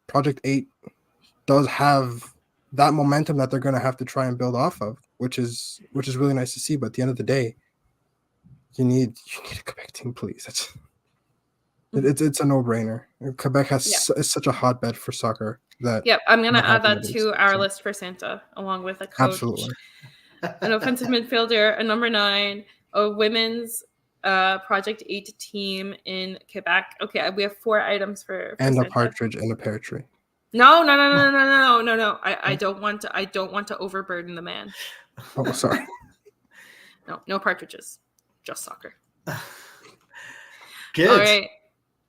Project 8 does have that momentum that they're going to have to try and build off of, which is really nice to see. But at the end of the day, you need a Quebec team, please. It's a no-brainer. Quebec is such a hotbed for soccer that. Yep, I'm going to add that to our list for Santa, along with a coach, absolutely, an offensive midfielder, a number 9, a women's Project 8 team in Quebec. Okay, we have 4 items for and Santa. A partridge and a pear tree. No. I don't want to overburden the man. Oh, sorry. No partridges. Just soccer. Good. All right.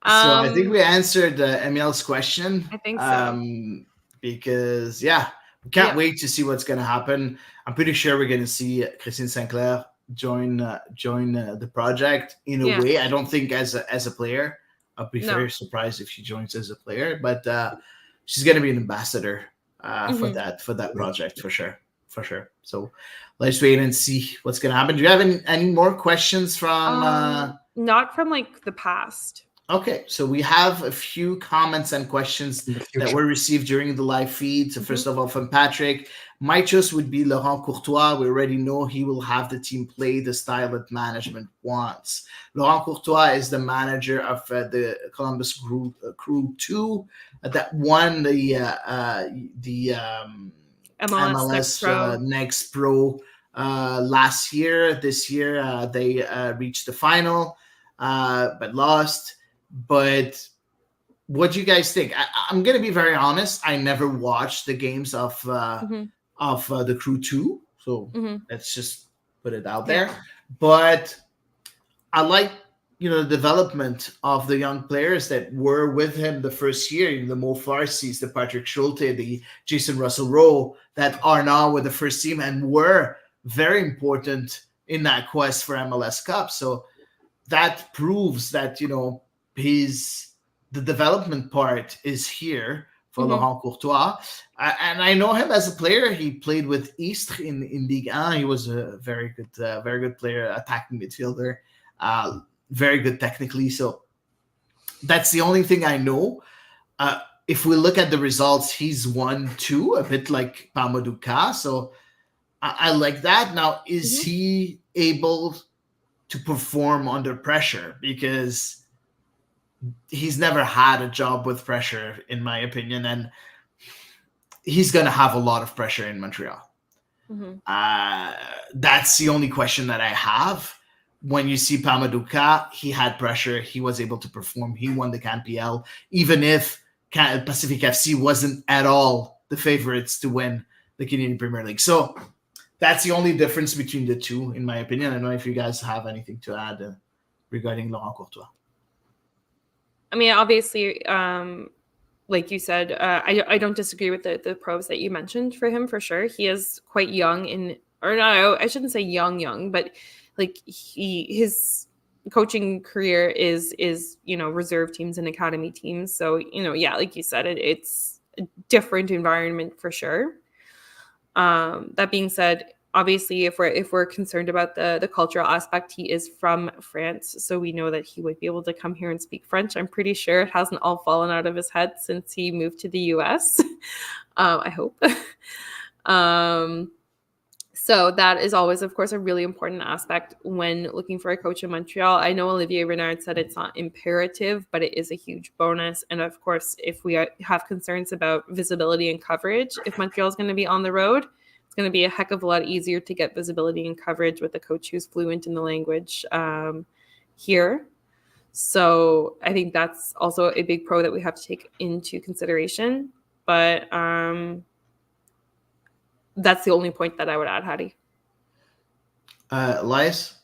So I think we answered Emil's question. I think so. Because we can't wait to see what's going to happen. I'm pretty sure we're going to see Christine Sinclair join the project in a way. I don't think as a player. I'll be very surprised if she joins as a player, but she's going to be an ambassador for that project for sure. So let's wait and see what's going to happen. Do you have any more questions from? Not from like the past. Okay, so we have a few comments and questions that were received during the live feed. So first of all, from Patrick, my choice would be Laurent Courtois. We already know he will have the team play the style that management wants. Laurent Courtois is the manager of the Columbus Crew 2 that won the MLS Next Pro last year. This year they reached the final, but lost. But what do you guys think? I'm going to be very honest. I never watched the games of the Crew 2. So let's just put it out there. But I like, the development of the young players that were with him the first year, the Mo Farsis, the Patrick Schulte, the Jason Russell-Rowe, that are now with the first team and were very important in that quest for MLS Cup. So that proves that, the development part is here for Laurent Courtois. And I know him as a player. He played with Istres in Ligue 1. He was a very good player, attacking midfielder, very good technically. So that's the only thing I know. if we look at the results, he's 1-2, a bit like Pamadouka. So I like that. Now, is he able to perform under pressure? Because he's never had a job with pressure, in my opinion, and he's going to have a lot of pressure in Montreal. That's the only question that I have. When you see Pamadouka, he had pressure. He was able to perform. He won the CanPL, even if Pacific FC wasn't at all the favorites to win the Canadian Premier League. So that's the only difference between the two, in my opinion. I don't know if you guys have anything to add regarding Laurent Courtois. I mean, obviously, like you said, I don't disagree with the pros that you mentioned for him, for sure. He is quite young I shouldn't say young, but like his coaching career is reserve teams and academy teams. So, like you said, it's a different environment for sure. That being said, obviously, if we're concerned about the cultural aspect, he is from France, so we know that he would be able to come here and speak French. I'm pretty sure it hasn't all fallen out of his head since he moved to the US. I hope. So that is always, of course, a really important aspect when looking for a coach in Montreal. I know Olivier Renard said it's not imperative, but it is a huge bonus. And of course, if we have concerns about visibility and coverage, if Montreal is going to be on the road, it's going to be a heck of a lot easier to get visibility and coverage with a coach who's fluent in the language here. So I think that's also a big pro that we have to take into consideration. But that's the only point that I would add, Hady. Elias?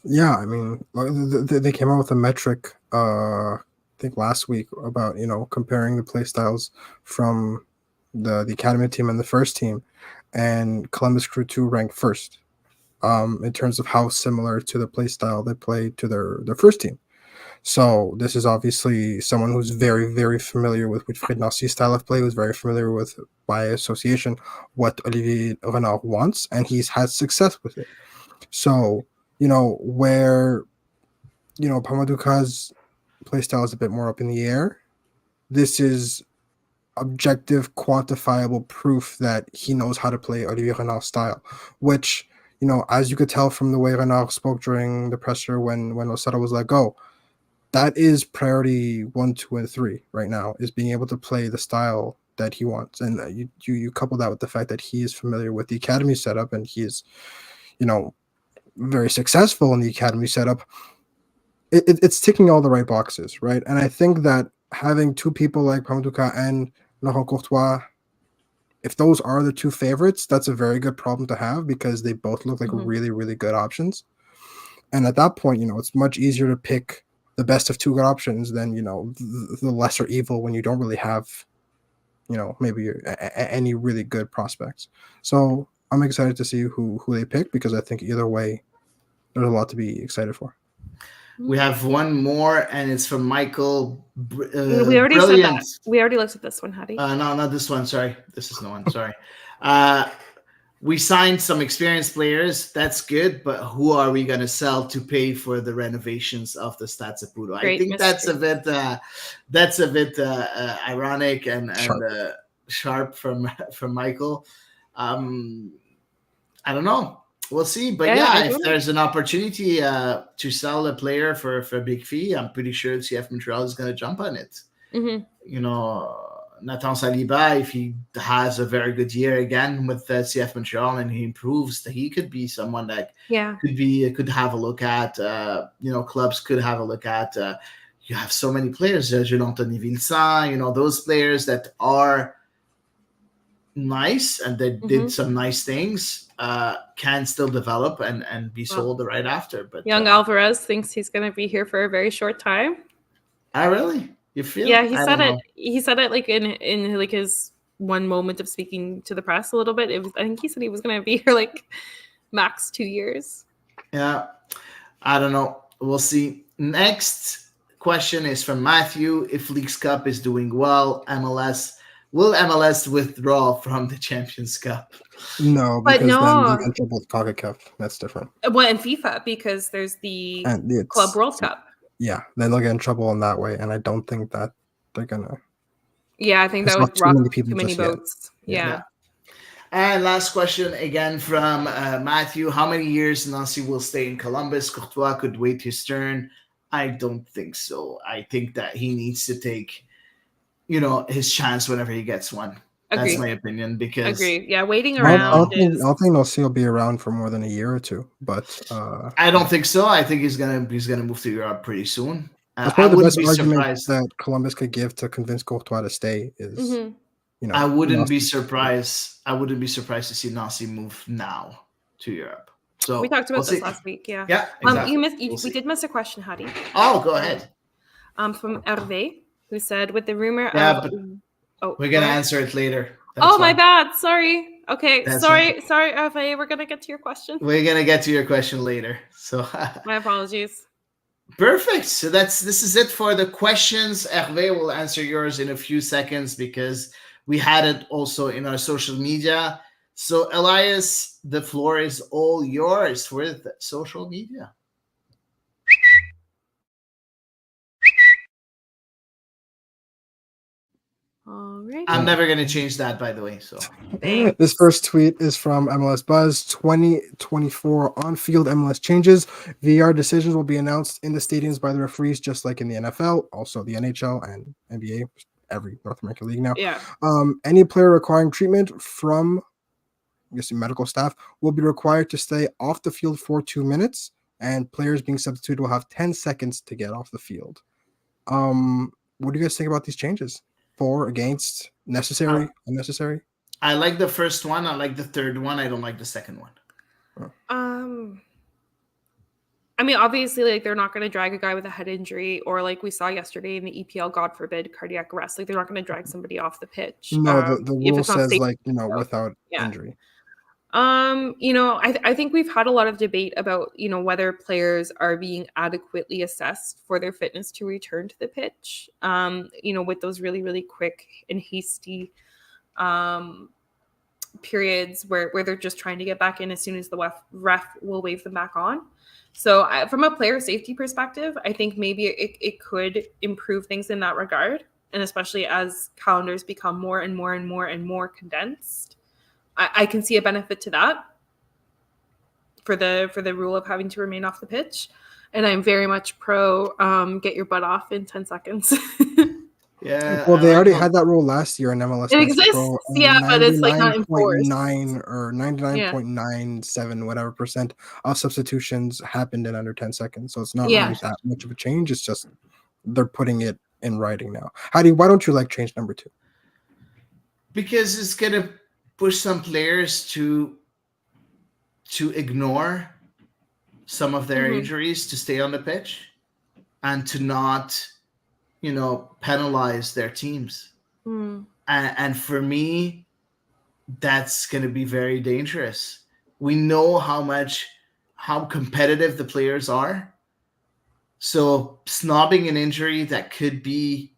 Yeah, I mean, they came out with a metric, I think last week, about comparing the play styles from the academy team and the first team, and Columbus Crew 2 ranked first in terms of how similar to the play style they play to their first team. So this is obviously someone who's very, very familiar with Wilfried Nancy's style of play, who's very familiar with, by association, what Olivier Renard wants, and he's had success with it. So, where, Pamadouka's play style is a bit more up in the air, this is objective, quantifiable proof that he knows how to play Olivier Renard's style, which, as you could tell from the way Renard spoke during the presser when Osada was let go, that is priority 1, 2, and 3 right now, is being able to play the style that he wants. And you couple that with the fact that he is familiar with the academy setup, and he is, very successful in the academy setup. It's ticking all the right boxes, right? And I think that having two people like Pamadouka and Laurent Courtois, if those are the two favorites, that's a very good problem to have, because they both look like really, really good options. And at that point, it's much easier to pick the best of two good options than, the lesser evil when you don't really have, maybe any really good prospects. So I'm excited to see who they pick, because I think either way, there's a lot to be excited for. We have one more, and it's from Michael. We already said that. We already looked at this one, Hady. No, not this one. Sorry. This is the one. Sorry. We signed some experienced players. That's good. But who are we going to sell to pay for the renovations of the Stade Saputo? I think that's a bit ironic and sharp from Michael. I don't know. We'll see. But if there's an opportunity to sell a player for a big fee, I'm pretty sure CF Montreal is going to jump on it. Nathan Saliba, if he has a very good year again with CF Montreal and he improves, he could be someone that could have a look at. Clubs could have a look at. You have so many players, Anthony Vilsan, those players that are nice and that did some nice things, can still develop and be sold right after. But young Alvarez thinks he's going to be here for a very short time. Really? You feel? Yeah, he said it. He said it like in like his one moment of speaking to the press a little bit. I think he said he was going to be here like max 2 years. Yeah, I don't know. We'll see. Next question is from Matthew. If Leagues Cup is doing well, will MLS withdraw from the Champions Cup? No, because then you get in trouble with CONCACAF. That's different. Well, and FIFA, because there's the Club World Cup. Yeah, then they'll get in trouble in that way, and I don't think that they're gonna Yeah, I think that saw would too rock many people too many just yet. boats. Yeah. And last question again from Matthew. How many years Nancy will stay in Columbus? Courtois could wait his turn. I don't think so. I think that he needs to take, his chance whenever he gets one. Agree. That's my opinion. Because Agree. Yeah, waiting I around don't is. think Nancy will be around for more than a year or two. But I don't think so. I think he's gonna move to Europe pretty soon. that's I probably the wouldn't best be argument surprised. that Columbus could give to convince Courtois to stay is, I wouldn't be Nancy. surprised. I wouldn't be surprised to see Nancy move now to Europe. So We talked about we'll this see. last week. Yeah. Yeah, exactly. We did miss a question, Hady. Oh, go ahead. From Hervé, who said, with the rumor Yeah, of. but we're gonna answer it later. My bad. Sorry. Okay. That's sorry, Hervé. We're gonna get to your question. We're gonna get to your question later. So my apologies. Perfect. So this is it for the questions. Hervé will answer yours in a few seconds because we had it also in our social media. So Elias, the floor is all yours for the social media. All right. I'm never going to change that, by the way. So this first tweet is from MLS Buzz. 2024 on-field MLS changes. VR decisions will be announced in the stadiums by the referees, just like in the NFL, also the NHL and NBA, every North American league now. Yeah. Any player requiring treatment from, I guess, medical staff will be required to stay off the field for 2 minutes, and players being substituted will have 10 seconds to get off the field. What do you guys think about these changes? For, against, necessary, unnecessary? I like the first one. I like the third one. I don't like the second one. I mean, obviously, like, they're not going to drag a guy with a head injury, or like we saw yesterday in the EPL, God forbid, cardiac arrest. Like, they're not going to drag somebody off the pitch. No, the rule says safe, without injury. I think we've had a lot of debate about, whether players are being adequately assessed for their fitness to return to the pitch, with those really, really quick and hasty periods where they're just trying to get back in as soon as the ref will wave them back on. So from a player safety perspective, I think maybe it could improve things in that regard. And especially as calendars become more and more and more and more condensed. I can see a benefit to that for the rule of having to remain off the pitch. And I'm very much pro get your butt off in 10 seconds. Yeah. Well, they already had that rule last year in MLS. It exists, but it's like not enforced. 9 or 99.97 whatever % of substitutions happened in under 10 seconds. So it's not really that much of a change. It's just they're putting it in writing now. Hady, why don't you like change number 2? Because it's gonna push some players to ignore some of their injuries to stay on the pitch and to not, penalize their teams. And for me, that's going to be very dangerous. We know how competitive the players are. So snobbing an injury that could be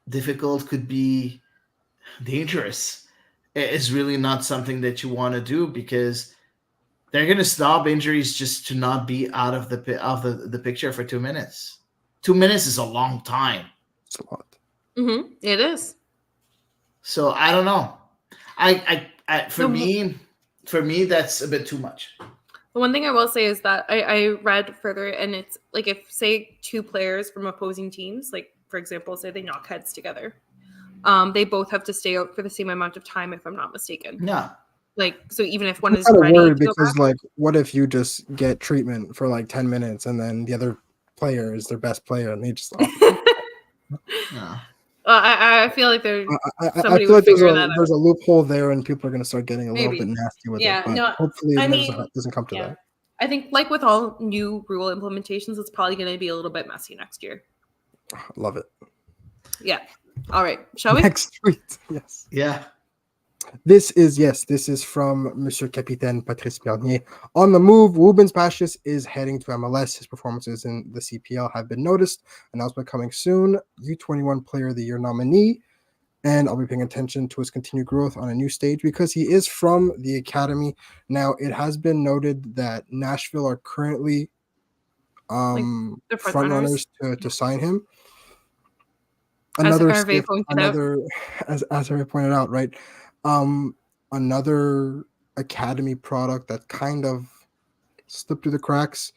difficult, could be dangerous, is really not something that you want to do, because they're going to stop injuries just to not be out of the picture for 2 minutes. 2 minutes is a long time. It's a lot. It is. So I don't know. For me, that's a bit too much. The one thing I will say is that I read further, and it's like, if, say, 2 players from opposing teams, like, for example, say they knock heads together, they both have to stay out for the same amount of time, if I'm not mistaken. Yeah. Like, so even if one is kind of ready worried to go because back, like, what if you just get treatment for like 10 minutes and then the other player is their best player and they just Yeah. I feel like there's I feel like there's a loophole there, and people are going to start getting a little bit nasty with it. But no, hopefully it doesn't come to that. I think, like with all new rule implementations, it's probably going to be a little bit messy next year. Love it. Yeah. All right. Shall we? Next tweet. Yes. Yeah. This is from Monsieur Capitaine Patrice Bernier. On the move, Rubens Pashis is heading to MLS. His performances in the CPL have been noticed. Announcement coming soon. U21 Player of the Year nominee. And I'll be paying attention to his continued growth on a new stage because he is from the academy. Now, it has been noted that Nashville are currently front runners to sign him. another as Hervé skiff, pointed out. as Hervé pointed out, right? Another academy product that kind of slipped through the cracks.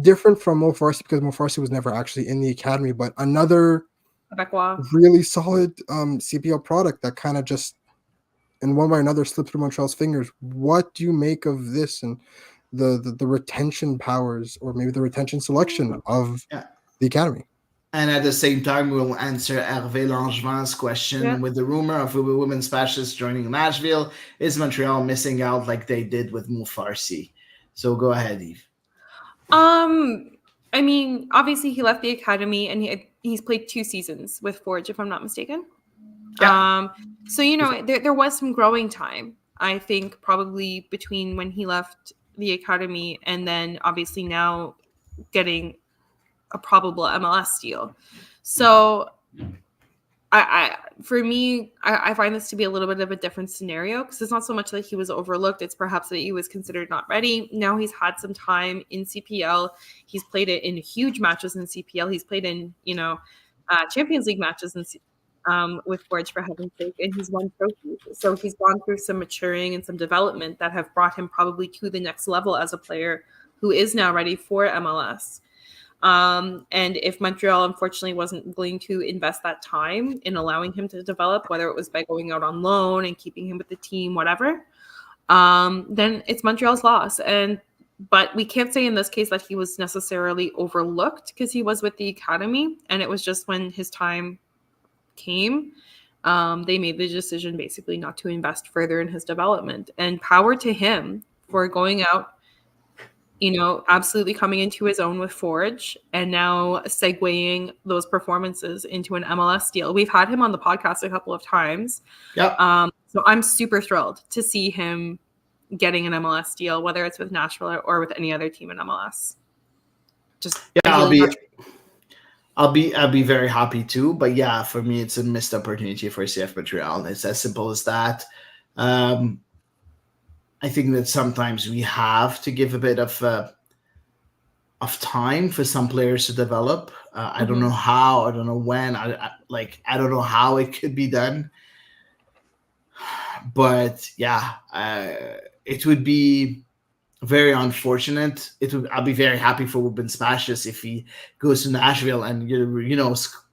Different from Mo Farsi because Mo Farsi was never actually in the academy, but another Quebecois. really solid CPL product that kind of just in one way or another slipped through Montreal's fingers. What do you make of this and the retention powers or maybe the retention selection of the academy? And at the same time, we'll answer Hervé Langevin's question with the rumor of women's fascists joining Nashville. Is Montreal missing out like they did with Mo Farsi? So go ahead, Eve. I mean, obviously he left the academy and he's played 2 seasons with Forge, if I'm not mistaken. Yeah. So, you know, there was some growing time, I think, probably between when he left the academy and then obviously now getting a probable MLS deal. So for me, I find this to be a little bit of a different scenario because it's not so much that he was overlooked. It's perhaps that he was considered not ready. Now he's had some time in CPL. He's played it in huge matches in CPL. He's played in, Champions League matches with Forge, for heaven's sake, and he's won trophies. So he's gone through some maturing and some development that have brought him probably to the next level as a player who is now ready for MLS. And if Montreal unfortunately wasn't willing to invest that time in allowing him to develop, whether it was by going out on loan and keeping him with the team, whatever, then it's Montreal's loss. But we can't say in this case that he was necessarily overlooked because he was with the academy, and it was just when his time came, they made the decision basically not to invest further in his development. And power to him for going out, absolutely coming into his own with Forge and now segueing those performances into an MLS deal. We've had him on the podcast a couple of times. Yep. So I'm super thrilled to see him getting an MLS deal, whether it's with Nashville or with any other team in MLS. I'll be very happy too. But yeah, for me, it's a missed opportunity for CF Montreal. It's as simple as that. I think that sometimes we have to give a bit of time for some players to develop. I don't know how. I don't know when. I don't know how it could be done. But yeah, it would be very unfortunate. I'll be very happy for Ruben Spashis if he goes to Nashville and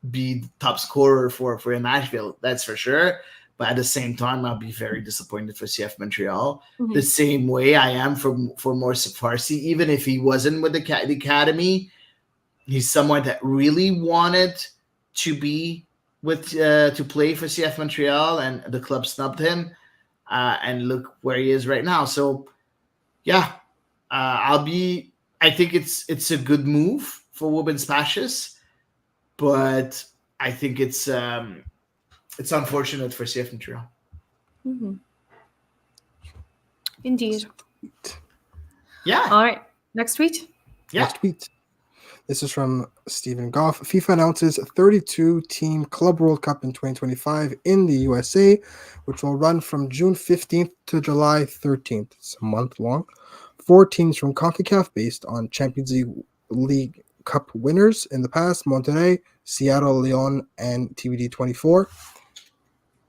be top scorer for Nashville. That's for sure. But at the same time, I'll be very disappointed for CF Montreal. The same way I am for Morse Farsi. Even if he wasn't with the academy, he's someone that really wanted to be to play for CF Montreal, and the club snubbed him. And look where he is right now. So, yeah, I think it's a good move for Ruben Spashis, but I think it's unfortunate for CF Montreal. Indeed. Yeah. All right. Next tweet. Yeah. Next tweet. This is from Stephen Goff. FIFA announces a 32-team Club World Cup in 2025 in the USA, which will run from June 15th to July 13th. It's a month long. 4 teams from CONCACAF based on Champions League Cup winners in the past: Monterrey, Seattle, Leon, and TBD 24.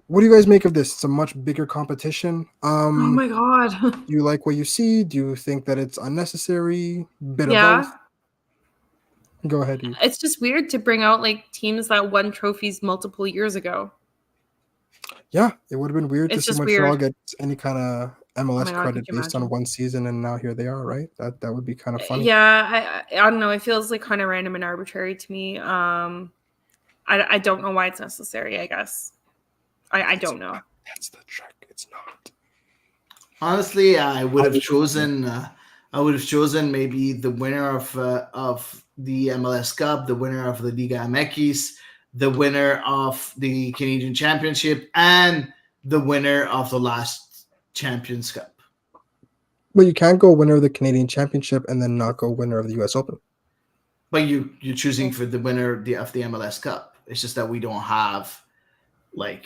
What do you guys make of this? It's a much bigger competition. Oh my God. Do you like what you see? Do you think that it's unnecessary? Bit of both? Go ahead, Eve. It's just weird to bring out teams that won trophies multiple years ago. Yeah, it would have been weird to see Montreal get any kind of MLS credit based on one season, and now here they are, right? That would be kind of funny. Yeah, I don't know. It feels kind of random and arbitrary to me. I don't know why it's necessary, I guess. I don't know. That's the trick. It's not. Honestly, I would have chosen maybe the winner of the MLS Cup, the winner of the Liga MX, the winner of the Canadian Championship, and the winner of the last Champions Cup. But you can't go winner of the Canadian Championship and then not go winner of the US Open. But you're choosing for the winner of the MLS Cup. It's just that we don't have I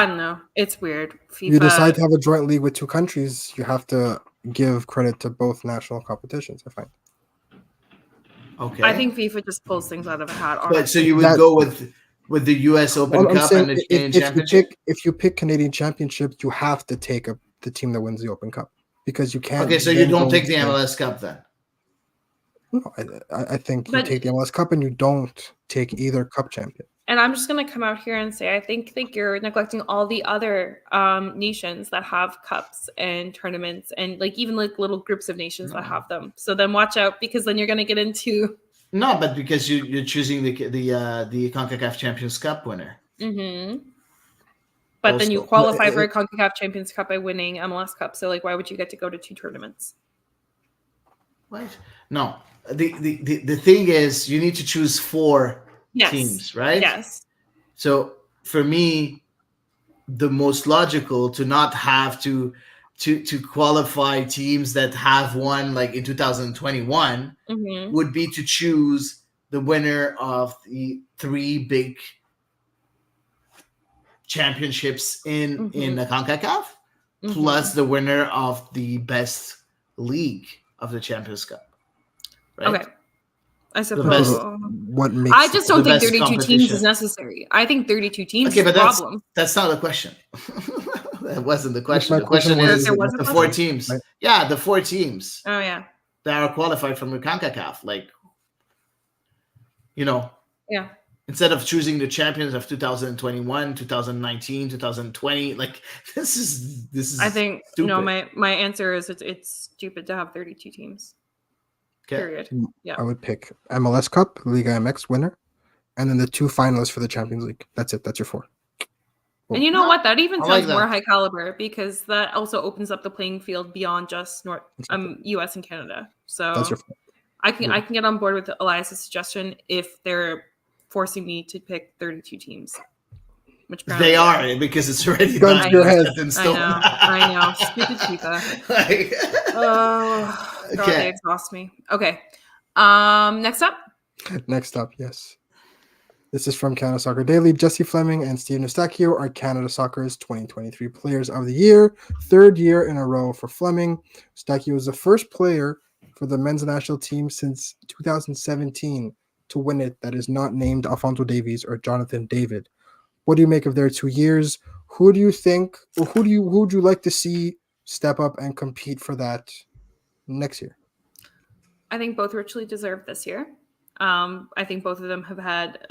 don't know. It's weird. FIFA... You decide to have a joint league with 2 countries, you have to give credit to both national competitions, I find. Okay. I think FIFA just pulls things out of a hat. But so you would go with with the U.S. Open I'm Cup saying and the Canadian if Championship? if you pick Canadian Championship, you have to take the team that wins the Open Cup because you can't. Okay, so you don't take the MLS Cup then? No, I think you But take the MLS Cup and you don't take either Cup champion. And I'm just going to come out here and say, I think that you're neglecting all the other nations that have cups and tournaments, and like even like little groups of nations that have them. So then watch out, because then you're going to get into. No, but because you're choosing the CONCACAF Champions Cup winner. Mm-hmm. But Also, then you qualify for a CONCACAF Champions Cup by winning MLS Cup. So like, why would you get to go to 2 tournaments? What? No. The thing is, you need to choose 4 teams, right? Yes. So for me, the most logical to not have to qualify teams that have won like in 2021 would be to choose the winner of the 3 big championships in the CONCACAF, plus the winner of the best league of the Champions Cup. Right? Okay. I suppose. What makes I just don't think 32 teams is competition. necessary. I think 32 teams Okay, is a but problem. that's not the question. That wasn't the question. My The question question is There was a the question? 4 teams. Right. Yeah, the 4 teams Oh yeah. that are qualified from the CONCACAF. Like, Yeah. instead of choosing the champions of 2021, 2019, 2020, like this is. I think stupid. my answer is it's stupid to have 32 teams. Okay. Period. Yeah. I would pick MLS Cup, Liga MX winner, and then the 2 finalists for the Champions League. That's it. That's your 4. And you know what? That even I sounds like more that. high caliber, because that also opens up the playing field beyond just US and Canada. So That's your 4. I can get on board with Elias' suggestion if they're forcing me to pick 32 teams. Which They are, because it's already Gun done. to your head. Set in stone. I know. Stupid FIFA. Like, Oh, God, Okay. they exhaust me. Okay. Next up. Next up, yes. This is from Canada Soccer Daily. Jesse Fleming and Steve Eustachio are Canada Soccer's 2023 Players of the Year, 3rd year in a row for Fleming. Eustachio is the first player for the men's national team since 2017 to win it that is not named Alphonso Davies or Jonathan David. What do you make of their 2 years? Who do you think, or who would you like to see step up and compete for that next year? I think both richly deserved this year. I think both of them have had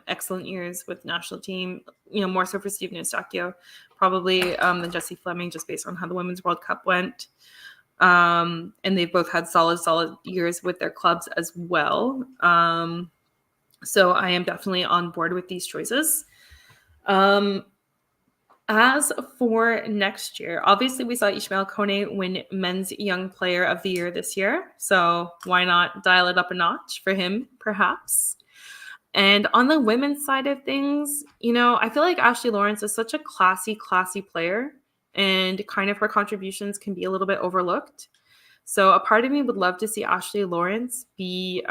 excellent years with the national team, more so for Steve Eustachio probably than Jesse Fleming, just based on how the Women's World Cup went. And they've both had solid years with their clubs as well. So I am definitely on board with these choices. As for next year, obviously we saw Ishmael Kone win Men's Young Player of the Year this year. So why not dial it up a notch for him, perhaps? And on the women's side of things, I feel like Ashley Lawrence is such a classy player, and kind of her contributions can be a little bit overlooked. So a part of me would love to see Ashley Lawrence be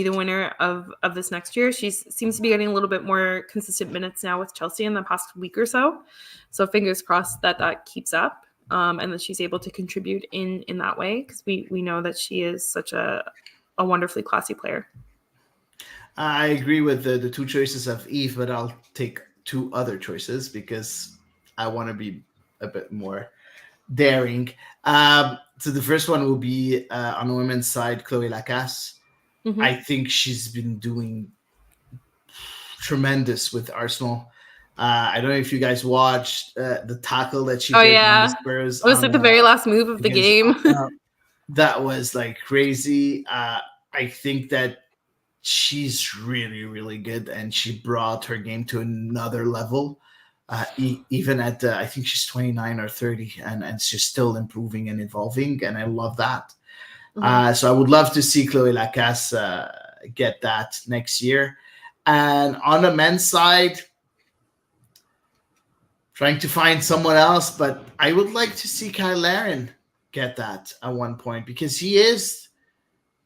the winner of this next year. She seems to be getting a little bit more consistent minutes now with Chelsea in the past week or so. So fingers crossed that keeps up, and that she's able to contribute in that way, because we know that she is such a wonderfully classy player. I agree with the 2 choices of Eve, but I'll take 2 other choices because I want to be a bit more daring. So the first one will be on the women's side, Chloe Lacasse. Mm-hmm. I think she's been doing tremendous with Arsenal. I don't know if you guys watched the tackle that she did on the Spurs. It was like the very last move of the game. That was like crazy. I think that she's really, really good, and she brought her game to another level. Even at I think she's 29 or 30, and she's still improving and evolving, and I love that. Mm-hmm. So I would love to see Chloe Lacasse get that next year. And on the men's side, trying to find someone else, but I would like to see Kyle Larin get that at one point, because he is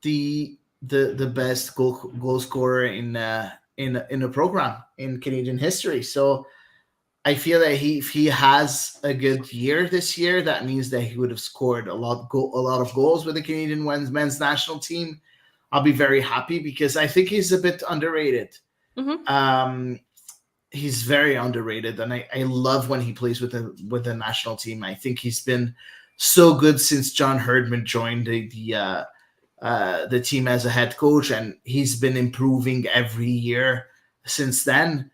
the best goal scorer in a program in Canadian history. So I feel that if he has a good year this year, that means that he would have scored a lot of goals with the Canadian men's national team. I'll be very happy, because I think he's a bit underrated. He's very underrated, and I love when he plays with the national team. I think he's been so good since John Herdman joined the team as a head coach, and he's been improving every year since then.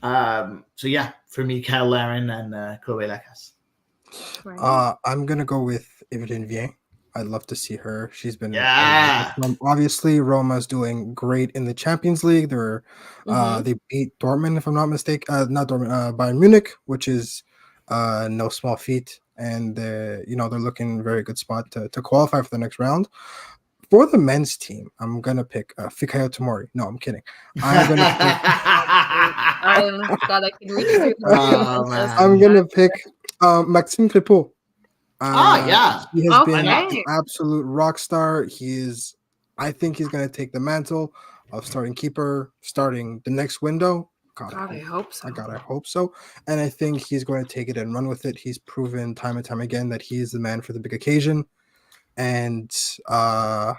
So yeah, for me, Kyle Larin and Chloe Lacasse. Right. I'm gonna go with Evelyn Vien. I'd love to see her. She's been Yeah. obviously Roma's doing great in the Champions League. They beat Dortmund, if I'm not mistaken. Not Dortmund, Bayern Munich, which is no small feat, and they're looking very good spot to qualify for the next round. For the men's team, I'm gonna pick Fikayo Tomori. No, I'm kidding. I'm gonna pick. I thought I could reach through the Oh, man. I'm gonna pick Maxime Crépeau. Yeah. He has been Okay. an absolute rock star. I think he's going to take the mantle of starting keeper, starting the next window. God, I hope so. I hope so. And I think he's going to take it and run with it. He's proven time and time again that he is the man for the big occasion. And I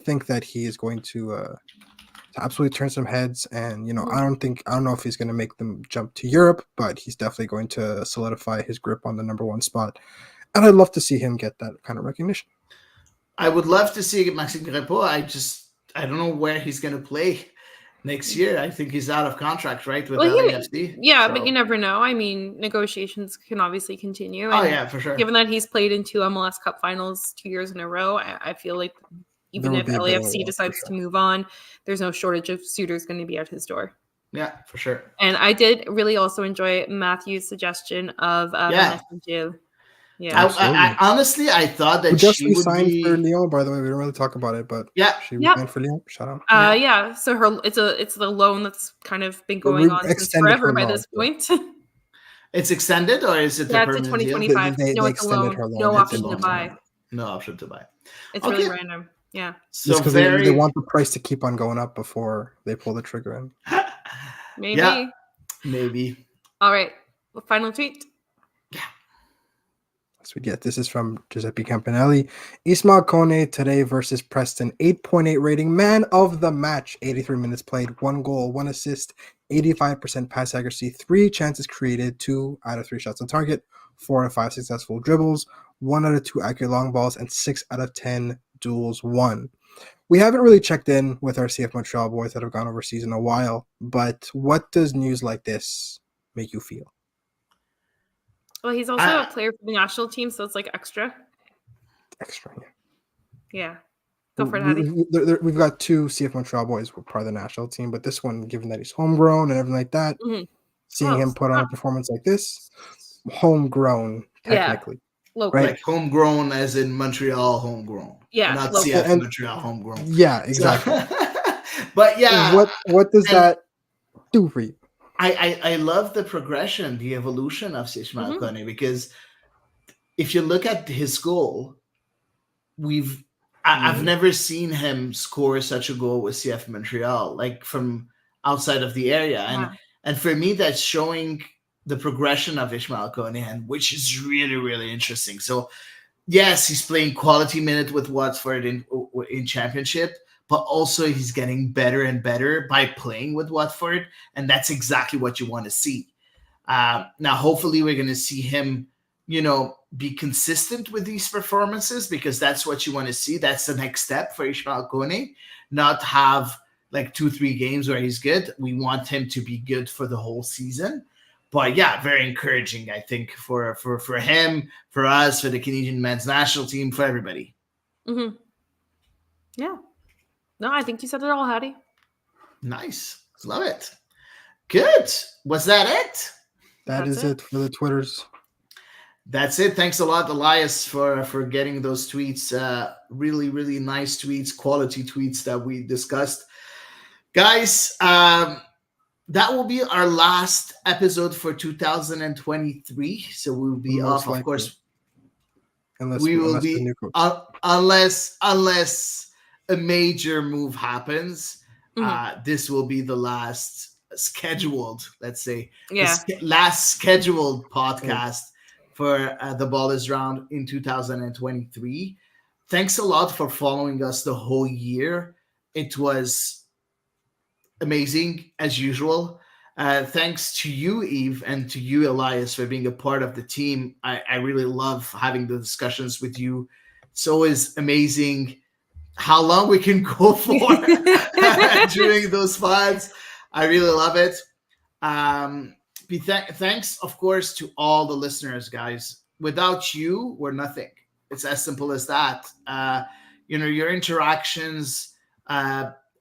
think that he is going to absolutely turn some heads. And I don't know if he's going to make them jump to Europe, but he's definitely going to solidify his grip on the number one spot. And I'd love to see him get that kind of recognition. I would love to see Maxime Crépeau. I don't know where he's going to play next year. I think he's out of contract, right, with LAFC. Yeah, so. But you never know. I mean, negotiations can obviously continue. Oh, yeah, for sure. Given that he's played in 2 MLS Cup finals 2 years in a row, I feel like even if LAFC decides to move on, there's no shortage of suitors going to be at his door. Yeah, for sure. And I did really also enjoy Matthew's suggestion of Vanessa Gil. Yeah, I honestly thought that she would signed for Lyon. By the way, we don't really talk about it, but she signed for Lyon. Shout out. So it's the loan that's kind of been going on since forever by this point. It's extended, or is it the permanent deal? 2025. No, it's a loan. No option to buy. No option to buy. It's really random. Yeah. So because they want the price to keep on going up before they pull the trigger in. Maybe. Yeah, maybe. All right. Well, final tweet. Yeah. So we get this is from Giuseppe Campanelli. Ismail Kone today versus Preston. 8.8 rating. Man of the match. 83 minutes played. 1 goal, 1 assist. 85% pass accuracy. 3 chances created. 2 out of 3 shots on target. 4 out of 5 successful dribbles. 1 out of 2 accurate long balls. And 6 out of 10 duels won. We haven't really checked in with our CF Montreal boys that have gone overseas in a while, but what does news like this make you feel? Well, he's also a player for the national team, so it's like extra. Extra, yeah. Yeah. Go for it, Hady. We've got 2 CF Montreal boys who are part of the national team, but this one, given that he's homegrown and everything like that, seeing him put on a performance like this, homegrown, technically. Local. Like homegrown as in Montreal homegrown. Yeah. Not CF Montreal homegrown. Yeah, exactly. But yeah. What does that do for you? I love the progression, the evolution of Ismail Kone, because if you look at his goal, I've never seen him score such a goal with CF Montreal, like from outside of the area. And for me, that's showing the progression of Ismail Kone, and which is really, really interesting. So yes, he's playing quality minute with Watford in championship, but also he's getting better and better by playing with Watford, and that's exactly what you want to see. Now, hopefully we're going to see him, be consistent with these performances, because that's what you want to see. That's the next step for Ismail Kone, not have like 2-3 games where he's good. We want him to be good for the whole season. But yeah, very encouraging, I think, for him, for us, for the Canadian men's national team, for everybody. Mm-hmm. Yeah. No, I think you said it all, Hady. Nice. Love it. Good. Was that it? That's it for the Twitters. That's it. Thanks a lot, Elias, for getting those tweets. Really, really nice tweets, quality tweets that we discussed. Guys, that will be our last episode for 2023. So we'll be off, of course. Unless a major move happens, this will be the last scheduled, let's say, last scheduled podcast for the Ball is Round in 2023. Thanks a lot for following us the whole year. It was amazing as usual. Thanks to you, Eve, and to you, Elias, for being a part of the team. I really love having the discussions with you. It's always amazing how long we can go for during those pods. I really love it. Thanks, of course, to all the listeners, guys. Without you, we're nothing. It's as simple as that. Your interactions,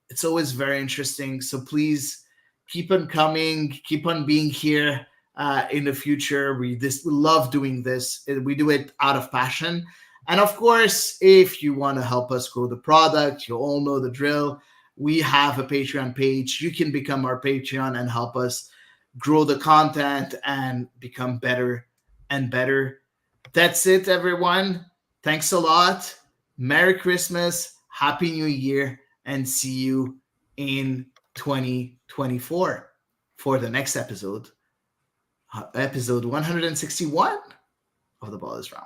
it's always very interesting. So please keep on coming, keep on being here in the future. We love doing this. We do it out of passion. And of course, if you want to help us grow the product, you all know the drill. We have a Patreon page. You can become our Patreon and help us grow the content and become better and better. That's it, everyone. Thanks a lot. Merry Christmas, Happy New Year, and see you in 2024 for the next episode 161 of The Ball is Round.